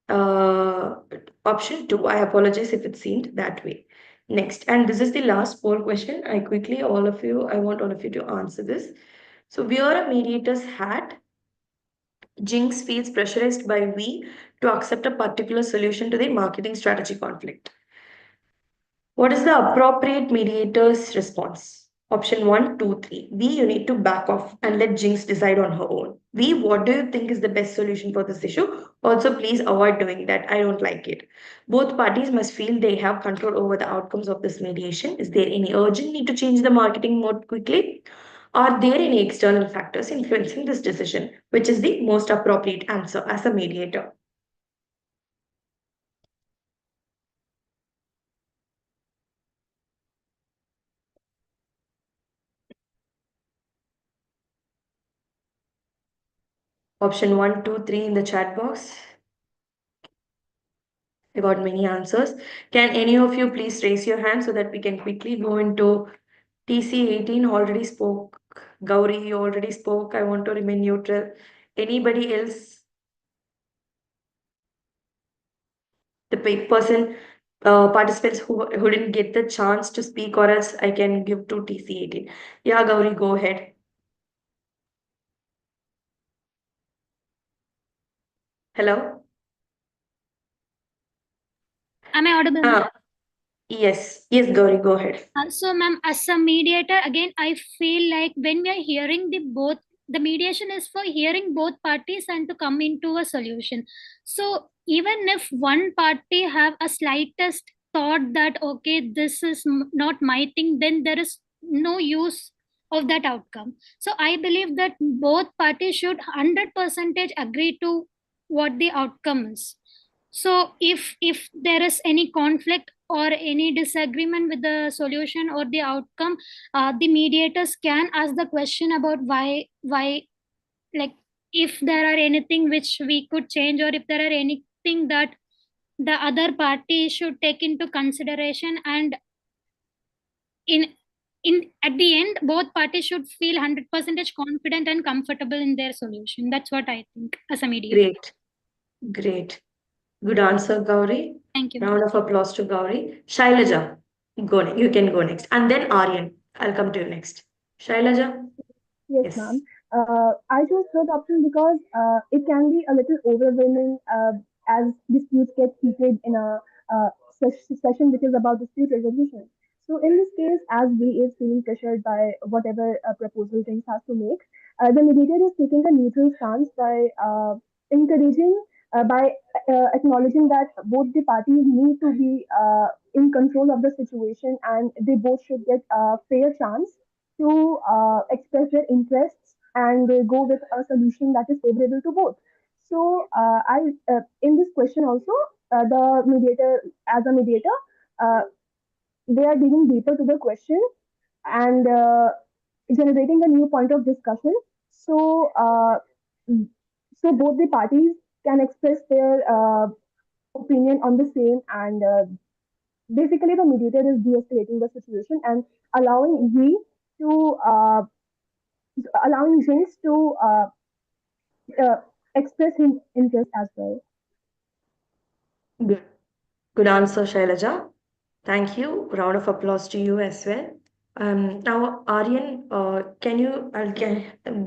uh, option two. I apologize if it seemed that way. Next, and this is the last poll question. I want all of you to answer this. So wear a mediator's hat. Jinx feels pressurized by V to accept a particular solution to the marketing strategy conflict. What is the appropriate mediator's response? Option one, two, three. V, you need to back off and let Jinx decide on her own. V, what do you think is the best solution for this issue? Also, please avoid doing that. I don't like it. Both parties must feel they have control over the outcomes of this mediation. Is there any urgent need to change the marketing mode quickly? Are there any external factors influencing this decision? Which is the most appropriate answer as a mediator? Option one, two, three in the chat box. I got many answers. Can any of you please raise your hand so that we can quickly go into TC18? Already spoke. Gauri, you already spoke. I want to remain neutral. Anybody else? The person, participants who didn't get the chance to speak, or else I can give to TC18. Yeah, Gauri, go ahead. Hello? Am I audible, ma'am? Yes. Yes, Gauri, go ahead. So, ma'am, as a mediator, again, I feel like when we are hearing the mediation is for hearing both parties and to come into a solution. So, even if one party have a slightest thought that okay, this is not my thing, then there is no use of that outcome. So, I believe that both parties should 100% agree to what the outcome is. So if there is any conflict or any disagreement with the solution or the outcome, the mediators can ask the question about why, like, if there are anything which we could change, or if there are anything that the other party should take into consideration. And in in at the end, both parties should feel 100% confident and comfortable in their solution. That's what I think as a mediator. Great. Great. Good answer, Gauri. Thank you. Round of applause to Gauri. Shailaja, you can go next. And then Aryan. I'll come to you next. Shailaja? Yes, Yes. ma'am. I chose third option because it can be a little overwhelming as disputes get heated in a session which is about dispute resolution. So in this case, as B is feeling pressured by whatever proposal things has to make, the mediator is taking a neutral stance by encouraging, by acknowledging that both the parties need to be in control of the situation and they both should get a fair chance to express their interests and go with a solution that is favorable to both. So, I in this question also, the mediator, as a mediator, uh, they are digging deeper to the question and generating a new point of discussion. So, so both the parties can express their opinion on the same, and basically the mediator is de-escalating the situation and allowing we to allowing Jinx to uh, express his interest as well. Good. Good answer, Shailaja. Thank you. Round of applause to you as well. Now, Aryan, can you?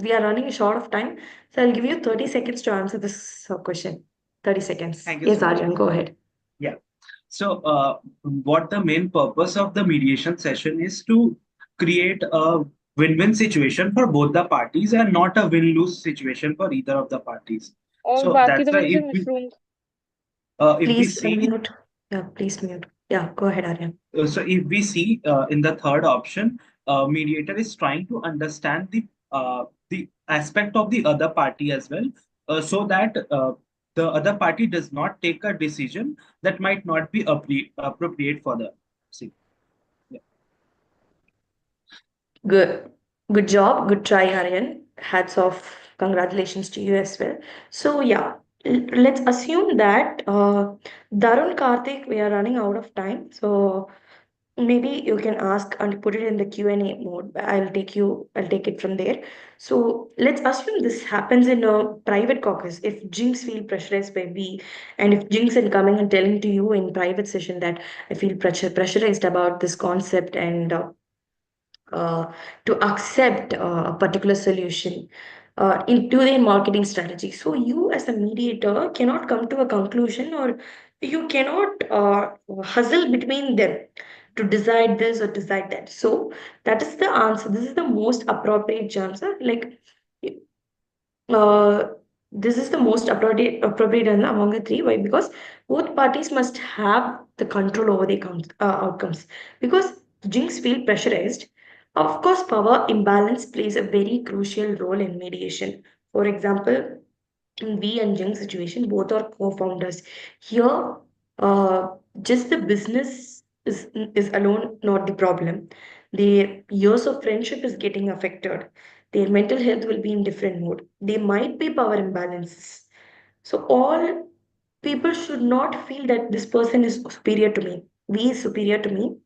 We are running short of time, so I'll give you 30 seconds to answer this question. 30 seconds. Thank you Yes, so much. Aryan, go ahead. Yeah. So, what the main purpose of the mediation session is to create a win-win situation for both the parties and not a win-lose situation for either of the parties. और So बाकी that's तो why मुझे mushroom if we Please see mute. Yeah, please mute. Yeah, go ahead, Aryan. So if we see in the third option, mediator is trying to understand the aspect of the other party as well, so that the other party does not take a decision that might not be appropriate for the see. Yeah. Good. Good job. Good try, Aryan. Hats off. Congratulations to you as well. So, yeah, let's assume that Darun Karthik, we are running out of time. So, maybe you can ask and put it in the Q&A mode. I'll take it from there. So, let's assume this happens in a private caucus. If Jinx feel pressurized by B, and if Jinx is coming and telling to you in private session that I feel pressurized about this concept and to accept a particular solution into their marketing strategy. So you as a mediator cannot come to a conclusion, or you cannot hustle between them to decide this or decide that. So that is the answer. This is the most appropriate answer. Like uh, this is the most appropriate answer among the three. Why? Because both parties must have the control over the outcomes. Because jinx feel pressurized, of course, power imbalance plays a very crucial role in mediation. For example, in V and Jung situation, both are co-founders. Here, uh, just the business is alone not the problem. Their years of friendship is getting affected. Their mental health will be in different mode. There might be power imbalances. So all people should not feel that this person is superior to me. V is superior to me,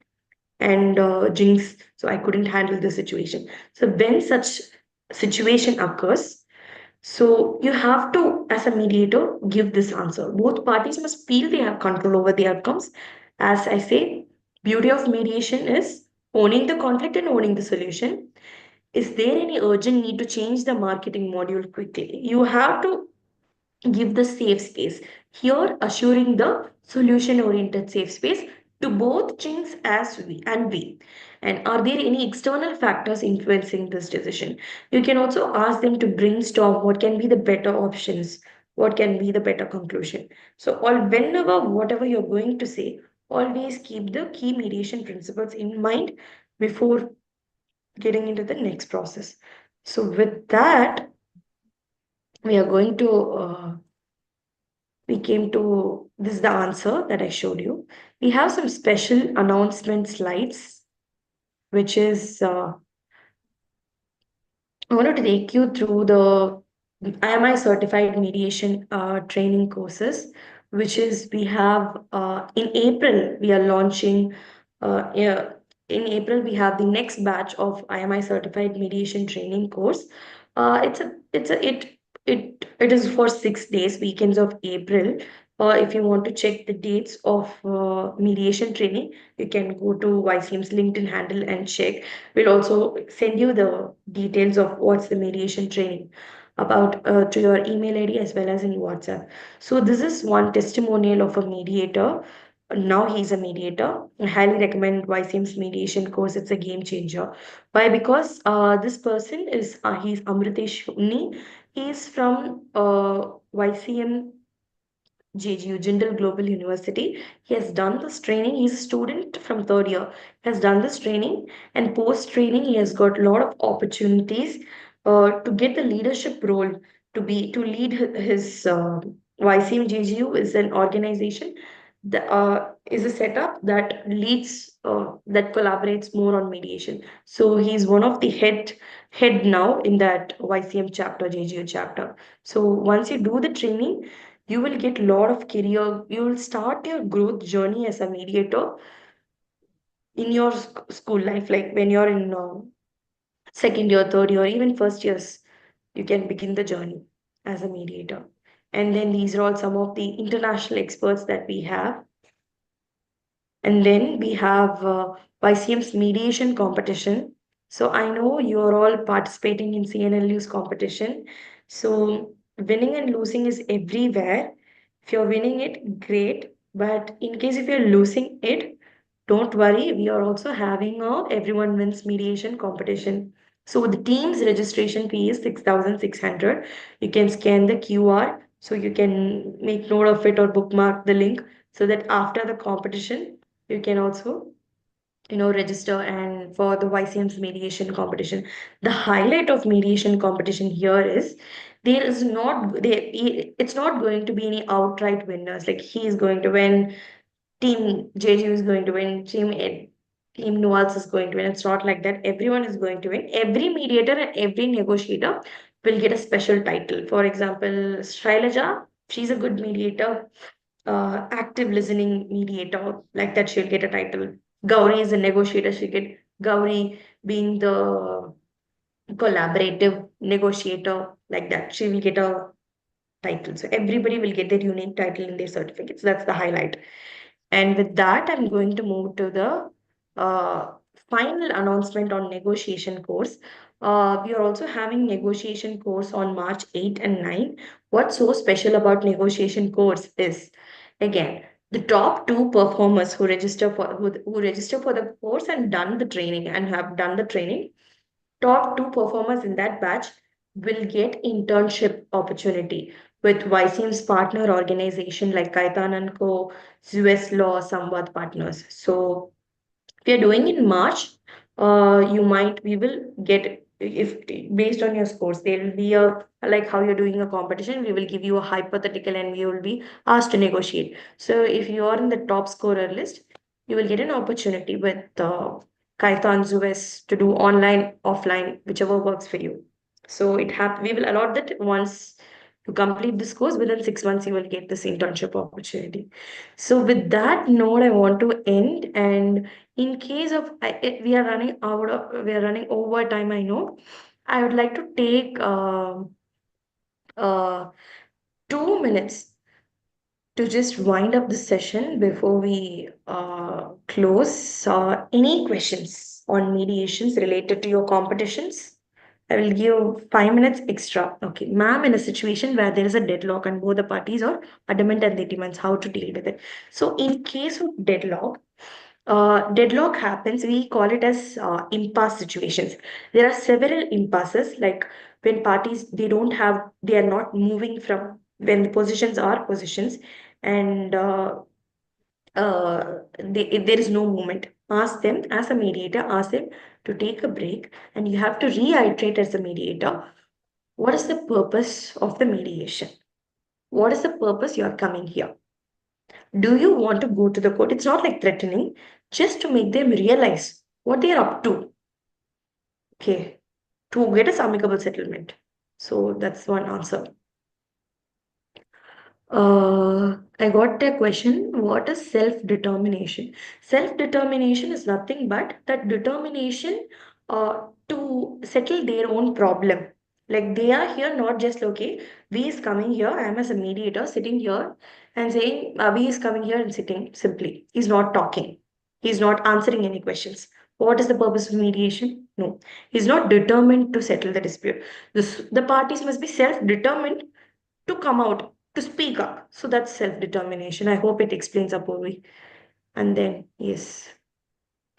and Jinx, so I couldn't handle the situation. So when such situation occurs, so you have to, as a mediator, give this answer. Both parties must feel they have control over the outcomes. As I say, beauty of mediation is owning the conflict and owning the solution. Is there any urgent need to change the marketing module quickly? You have to give the safe space. Here, assuring the solution oriented safe space to both Chinks as we and we. And are there any external factors influencing this decision? You can also ask them to brainstorm what can be the better options, what can be the better conclusion. So, all whenever whatever you're going to say, always keep the key mediation principles in mind before getting into the next process. So, with that, we are going to we came to this is the answer that I showed you. We have some special announcement slides, which is I wanted to take you through the IMI certified mediation training courses, which is we have in April, we are launching. Yeah, in April, we have the next batch of IMI certified mediation training course. It is for 6 days, weekends of April. If you want to check the dates of mediation training, you can go to YCM's LinkedIn handle and check. We'll also send you the details of what's the mediation training about to your email ID as well as in WhatsApp. So this is one testimonial of a mediator. Now he's a mediator. I highly recommend YCM's mediation course. It's a game changer. Why? Because this person is he's Amritesh Unni. He's from YCM JGU, Jindal Global University. He has done this training. He's a student from third year. He has done this training, and post training, he has got a lot of opportunities to get the leadership role to lead his YCM JGU is an organization that is a setup that leads that collaborates more on mediation. So he's one of the head now in that YCM chapter, JGU chapter. So once you do the training, you will get a lot of career, you will start your growth journey as a mediator in your school life, like when you're in second year, third year, even first years, you can begin the journey as a mediator. And then these are all some of the international experts that we have. And then we have YCM's mediation competition. So I know you're all participating in CNLU's competition. So winning and losing is everywhere. If you're winning it, great. But in case if you're losing it, don't worry. We are also having a everyone wins mediation competition. So the team's registration fee is 6,600. You can scan the QR so you can make note of it or bookmark the link so that after the competition you can also register and for the YCM's mediation competition. The highlight of mediation competition here is it's not going to be any outright winners, like he is going to win, team JJ is going to win, team Nuals is going to win. It's not like that. Everyone is going to win. Every mediator and every negotiator will get a special title. For example, Shailaja, she's a good mediator, active listening mediator, like that, she'll get a title. Gauri is a negotiator, she'll get Gauri being the collaborative negotiator, like that. She will get a title. So everybody will get their unique title in their certificates. That's the highlight. And with that, I'm going to move to the final announcement on negotiation course. We are also having negotiation course on March 8 and 9. What's so special about negotiation course is, again, the top two performers who register for the course and done the training and have done the training, top two performers in that batch will get internship opportunity with YCM's partner organization like Kaitan and Co, US Law, Samvad Partners. So we are doing in March. We will get, if based on your scores, there will be a, like how you're doing a competition, we will give you a hypothetical and we will be asked to negotiate. So if you are in the top scorer list, you will get an opportunity with Kaitan's US to do online, offline, whichever works for you. So we will allot that once you complete this course within 6 months, you will get this internship opportunity. So with that note, I want to end. And in case of we are running over time, I know. I would like to take uh, 2 minutes to just wind up the session before we close. Any questions on mediations related to your competitions? I will give 5 minutes extra. Okay, ma'am, in a situation where there is a deadlock and both the parties are adamant and they demand how to deal with it. So, in case of deadlock happens, we call it as impasse situations. There are several impasses, like when parties they are not moving from when the positions are positions, and if there is no movement. Ask them as a mediator, ask them to take a break, and you have to reiterate as a mediator what is the purpose of the mediation? What is the purpose you are coming here? Do you want to go to the court? It's not like threatening, just to make them realize what they are up to. Okay, to get a amicable settlement. So that's one answer. I got a question. What is self-determination? Self-determination is nothing but that determination to settle their own problem. Like they are here, not just okay, we is coming here. I am as a mediator sitting here and saying we is coming here and sitting simply. He's not talking. He's not answering any questions. What is the purpose of mediation? No, he's not determined to settle the dispute. The parties must be self-determined to come out, to speak up. So that's self determination. I hope it explains Apurvi. And then, yes.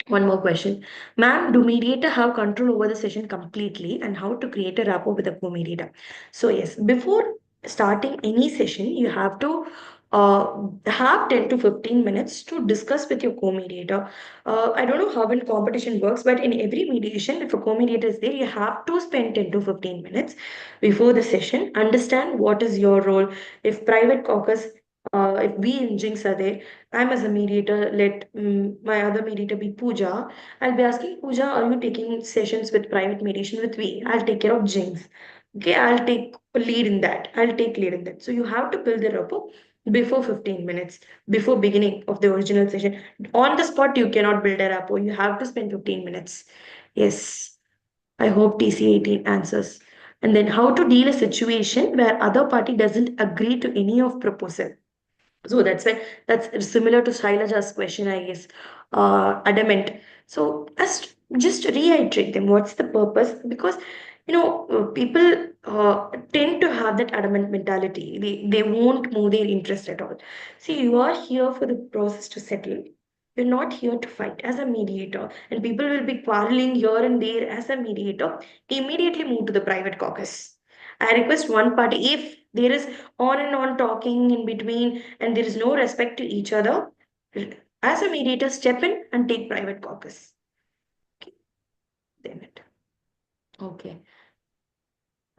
One more question. Ma'am, do mediator have control over the session completely and how to create a rapport with the co-mediator? So yes, before starting any session, you have to have 10 to 15 minutes to discuss with your co-mediator. I don't know how in competition works, but in every mediation, if a co-mediator is there, you have to spend 10 to 15 minutes before the session, understand what is your role. If private caucus, if we in Jinx are there, I'm as a mediator, let my other mediator be Pooja. I'll be asking Pooja, are you taking sessions with private mediation with me? I'll take care of Jinx. Okay, I'll take lead in that. I'll take lead in that. So you have to build the rapport before 15 minutes, before beginning of the original session. On the spot, you cannot build a rapport. You have to spend 15 minutes. Yes, I hope TC18 answers. And then how to deal a situation where other party doesn't agree to any of proposal. So that's why that's similar to Shailaja's question, I guess. Adamant. So as just reiterate them. What's the purpose? Because people tend to have that adamant mentality. They won't move their interest at all. See, you are here for the process to settle. You're not here to fight as a mediator, and people will be quarreling here and there as a mediator. Immediately move to the private caucus. I request one party, if there is on and on talking in between and there is no respect to each other, as a mediator, step in and take private caucus. Okay. Damn it. Okay.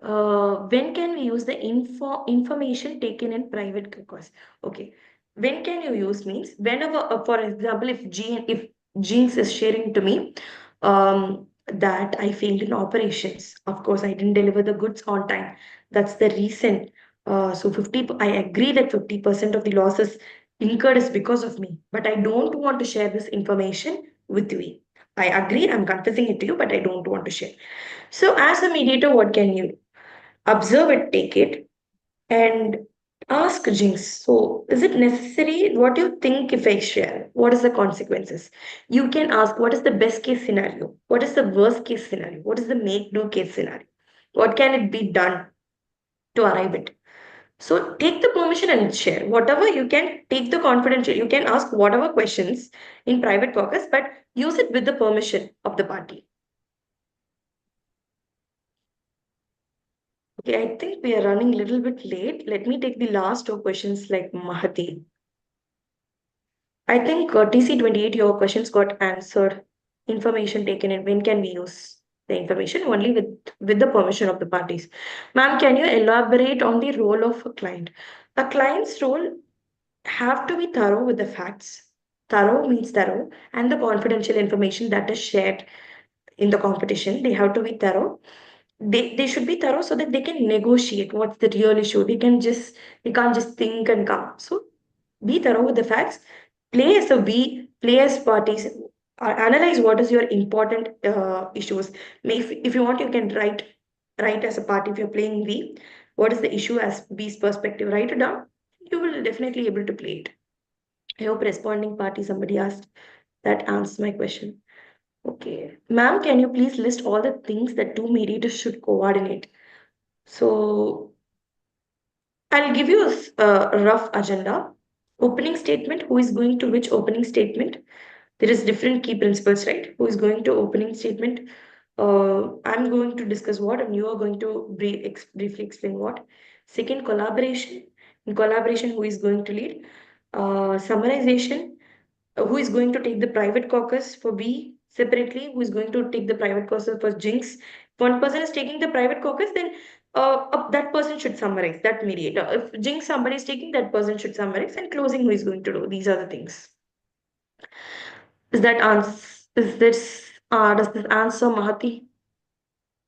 When can we use the information taken in private caucus? Okay. When can you use means whenever, for example, if Jinx is sharing to me that I failed in operations. Of course, I didn't deliver the goods on time. That's the reason. So 50, I agree that 50% of the losses incurred is because of me, but I don't want to share this information with you. I agree, I'm confessing it to you, but I don't want to share. So, as a mediator, what can you do? Observe it, take it, and ask Jinx. So, is it necessary? What do you think if I share? What is the consequences? You can ask what is the best case scenario? What is the worst case scenario? What is the make do case scenario? What can it be done to arrive at? So take the permission and share. Whatever you can take the confidential, you can ask whatever questions in private caucus, but use it with the permission of the party. Okay, I think we are running a little bit late. Let me take the last two questions like Mahati. I think TC28, your questions got answered. Information taken in. When can we use the information? Only with the permission of the parties. Ma'am, can you elaborate on the role of a client? A client's role have to be thorough with the facts. Thorough means thorough, and the confidential information that is shared in the competition. They have to be thorough. They should be thorough so that they can negotiate what's the real issue. They can't just think and come. So be thorough with the facts. Play as parties. Analyze what is your important issues. If you want, you can write as a party. If you're playing V, what is the issue as B's perspective? Write it down. You will definitely able to play it. I hope responding party somebody asked that answers my question. Okay. Ma'am, can you please list all the things that two mediators should coordinate? So I'll give you a rough agenda. Opening statement, who is going to which opening statement? There is different key principles, right? Who is going to opening statement? I'm going to discuss what, and you are going to briefly explain what. Second, collaboration. In collaboration, who is going to lead? Summarization, who is going to take the private caucus for B separately, who is going to take the private caucus for Jinx. If one person is taking the private caucus, then that person should summarize, that mediator. If Jinx somebody is taking, that person should summarize, and closing, who is going to do. These are the things. Is that answer? Is this does this answer, Mahati?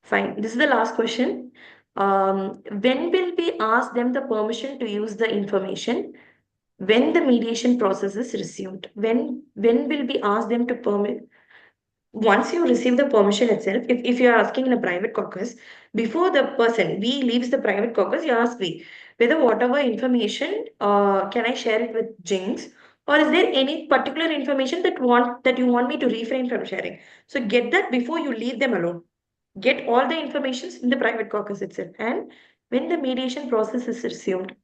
Fine. This is the last question. When will we ask them the permission to use the information? When the mediation process is resumed. When will we ask them to permit? Once you receive the permission itself, if you're asking in a private caucus, before the person we leaves the private caucus, you ask me whether whatever information can I share it with Jinx, or is there any particular information that you want me to refrain from sharing. So get that before you leave them alone. Get all the informations in the private caucus itself. And when the mediation process is resumed,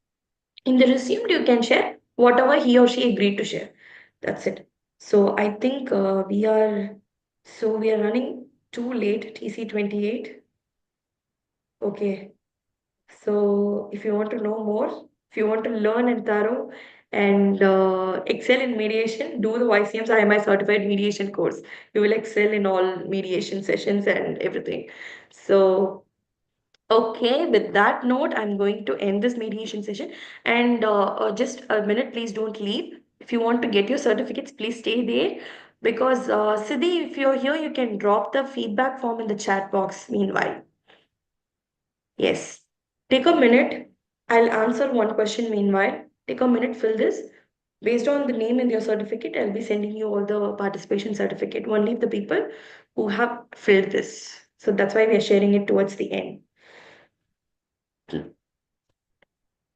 in the resumed you can share whatever he or she agreed to share. That's it. So I think we are running too late, TC 28. Okay. So if you want to know more, if you want to learn and thorough and excel in mediation, do the YCM's IMI certified mediation course. You will excel in all mediation sessions and everything. So okay, with that note, I'm going to end this mediation session. And just a minute, please don't leave. If you want to get your certificates, please stay there. Because Siddhi, if you're here, you can drop the feedback form in the chat box meanwhile. Yes. Take a minute. I'll answer one question meanwhile. Take a minute, fill this. Based on the name in your certificate, I'll be sending you all the participation certificate. Only the people who have filled this. So that's why we are sharing it towards the end.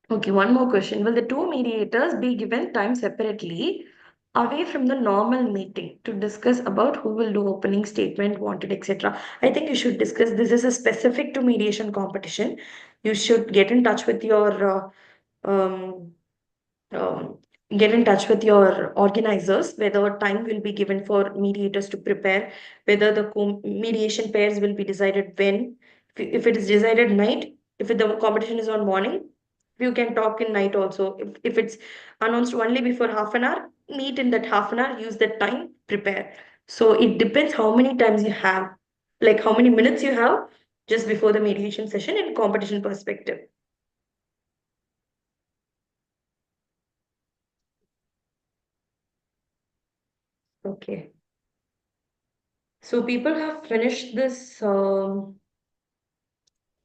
Okay, one more question. Will the two mediators be given time separately away from the normal meeting to discuss about who will do opening statement, wanted, etc.? I think you should discuss this is a specific to mediation competition. You should get in touch with your um, um, get in touch with your organizers, whether time will be given for mediators to prepare, whether the mediation pairs will be decided when. If it is decided night, if the competition is on morning, you can talk in night also. If it's announced only before half an hour, meet in that half an hour, use that time, prepare. So it depends how many times you have, like how many minutes you have just before the mediation session in competition perspective. Okay. So people have finished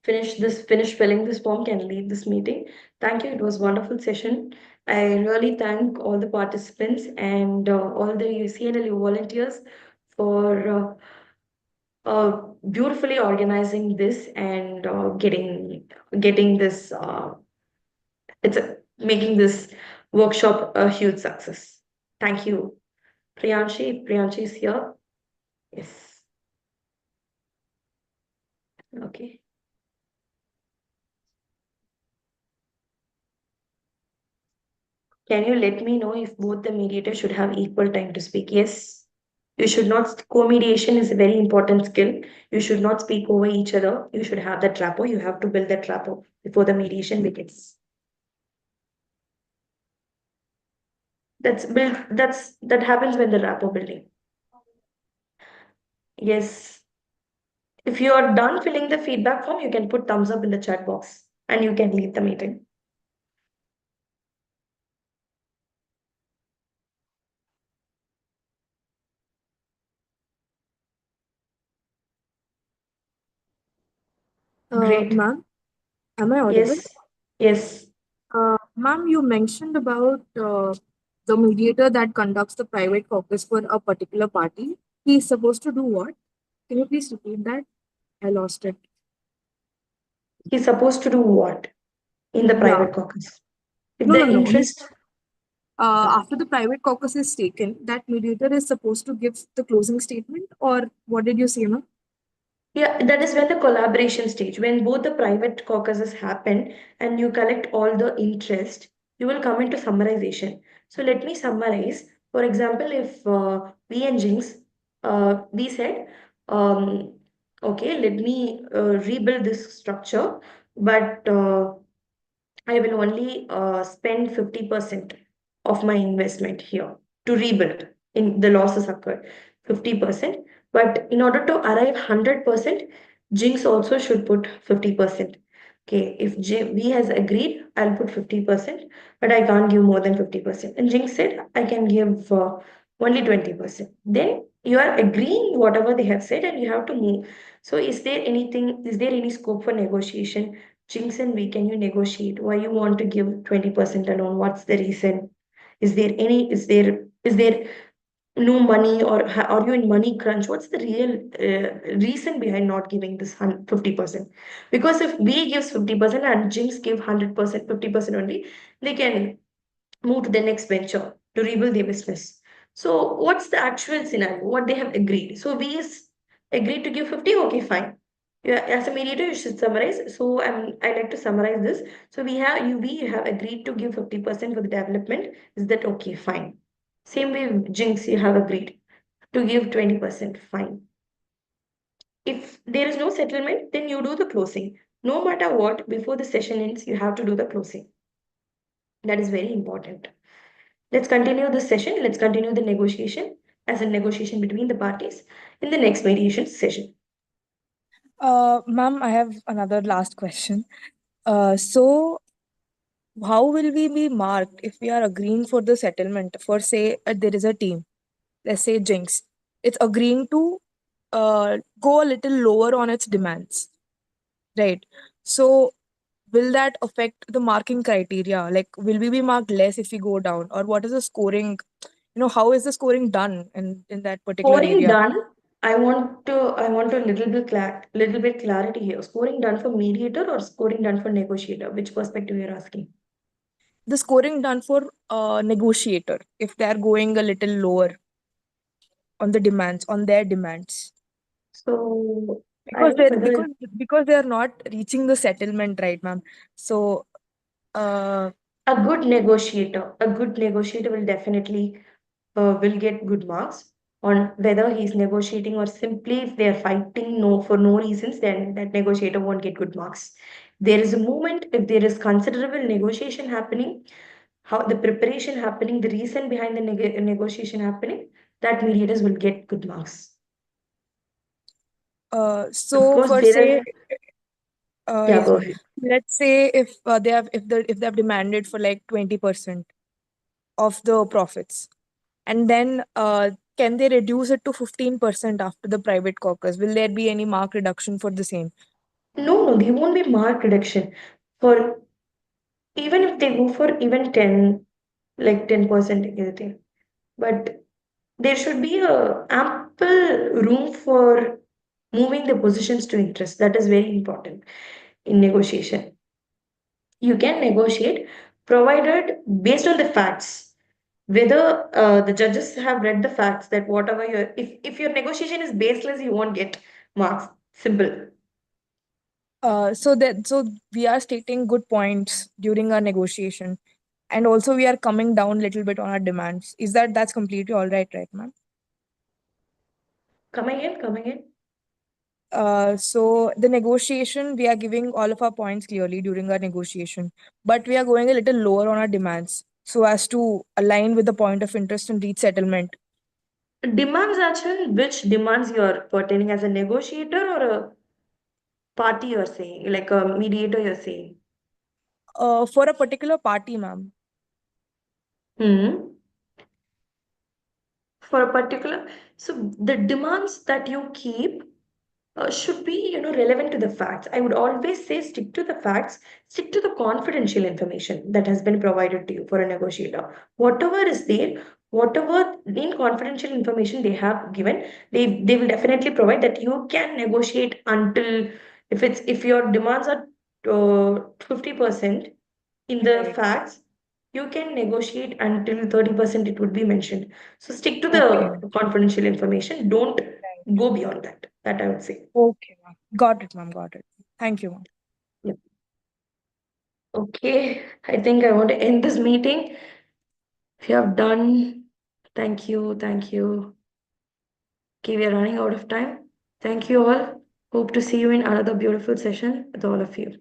filling this form, can leave this meeting. Thank you. It was wonderful session. I really thank all the participants and all the CNLU volunteers for beautifully organizing this and getting this making this workshop a huge success. Thank you. Priyanshi is here. Yes. Okay. Can you let me know if both the mediators should have equal time to speak? Yes. You should not, co-mediation is a very important skill. You should not speak over each other. You should have that rapport. You have to build that rapport before the mediation begins. That happens when the rapport building. Yes. If you are done filling the feedback form, you can put thumbs up in the chat box and you can leave the meeting. Great. Ma'am, am I audible? Yes. Yes. Ma'am, you mentioned about the mediator that conducts the private caucus for a particular party. He is supposed to do what? Can you please repeat that? I lost it. He's supposed to do what in the Yeah. private caucus? If No, the no, no. interest. After the private caucus is taken, that mediator is supposed to give the closing statement, or what did you say, ma'am? Yeah, that is when the collaboration stage, when both the private caucuses happen and you collect all the interest, you will come into summarization. So let me summarize. For example, if we and Jinx, we said, um, okay, let me rebuild this structure, but I will only spend 50% of my investment here to rebuild in the losses occurred 50%. But in order to arrive 100%, Jinx also should put 50%. Okay, if V has agreed, I'll put 50%, but I can't give more than 50%. And Jinx said, I can give only 20%. Then you are agreeing whatever they have said and you have to move. So is there any scope for negotiation? Jinx and V, can you negotiate? Why you want to give 20% alone? What's the reason? Is there no money, or are you in money crunch? What's the real reason behind not giving this 50%? Because if V gives 50% and Jinx give 100%, 50% only, they can move to the next venture to rebuild their business. So what's the actual scenario? What they have agreed? So V is agreed to give 50. Okay, fine. Yeah, as a mediator, you should summarize. So I like to summarize this. So we have agreed to give 50% for the development. Is that okay? Fine. Same way, Jinx, you have agreed to give 20%. Fine. If there is no settlement, then you do the closing. No matter what, before the session ends, you have to do the closing. That is very important. Let's continue this session. Let's continue the negotiation as a negotiation between the parties in the next mediation session. Ma'am, I have another last question. So how will we be marked if we are agreeing for the settlement? For say, there is a team, let's say Jinx, it's agreeing to go a little lower on its demands, right? So will that affect the marking criteria? Like, will we be marked less if we go down, or what is the scoring? How is the scoring done in that particular Scoring area? done. I want a little bit clarity here. Scoring done for mediator or scoring done for negotiator? Which perspective you're asking? The scoring done for negotiator if they are going a little lower on the demands, on their demands, So I because don't know they whether because they are not reaching the settlement, right, ma'am? So uh, a good negotiator will definitely will get good marks on whether he's negotiating, or simply if they're fighting no for no reasons, then that negotiator won't get good marks. There is a movement, if there is considerable negotiation happening, how the preparation happening, the reason behind the negotiation happening, that mediators will get good marks. Of so course, for there say, are, yeah, yes, go ma'am. ahead. Let's say if they have demanded for like 20% of the profits, and then can they reduce it to 15% after the private caucus? Will there be any mark reduction for the same? No, there won't be mark reduction for, even if they go for even 10, like 10% anything. But there should be a ample room for moving the positions to interest. That is very important in negotiation. You can negotiate provided based on the facts. Whether the judges have read the facts, that whatever if your negotiation is baseless, you won't get marks. Simple. So we are stating good points during our negotiation, and also we are coming down a little bit on our demands. That's completely all right, right, ma'am? Come again. So the negotiation, we are giving all of our points clearly during our negotiation, but we are going a little lower on our demands so as to align with the point of interest and reach settlement. Demands, actually, which demands you are pertaining, as a negotiator or a party you're saying, like a mediator you're saying? For a particular party, ma'am. Hmm. For a particular, so the demands that you keep should be, relevant to the facts. I would always say stick to the facts, stick to the confidential information that has been provided to you for a negotiator. Whatever is there, whatever in confidential information they have given, they will definitely provide that you can negotiate until, if your demands are 50% in the Right. facts, you can negotiate until 30% it would be mentioned. So stick to Okay. the confidential information. Don't Right. go beyond that. That I would say. Okay, ma'am. Got it, ma'am. Got it. Thank you, ma'am. Yep. Okay, I think I want to end this meeting. If you have done, thank you, thank you. Okay, we are running out of time. Thank you all. Hope to see you in another beautiful session with all of you.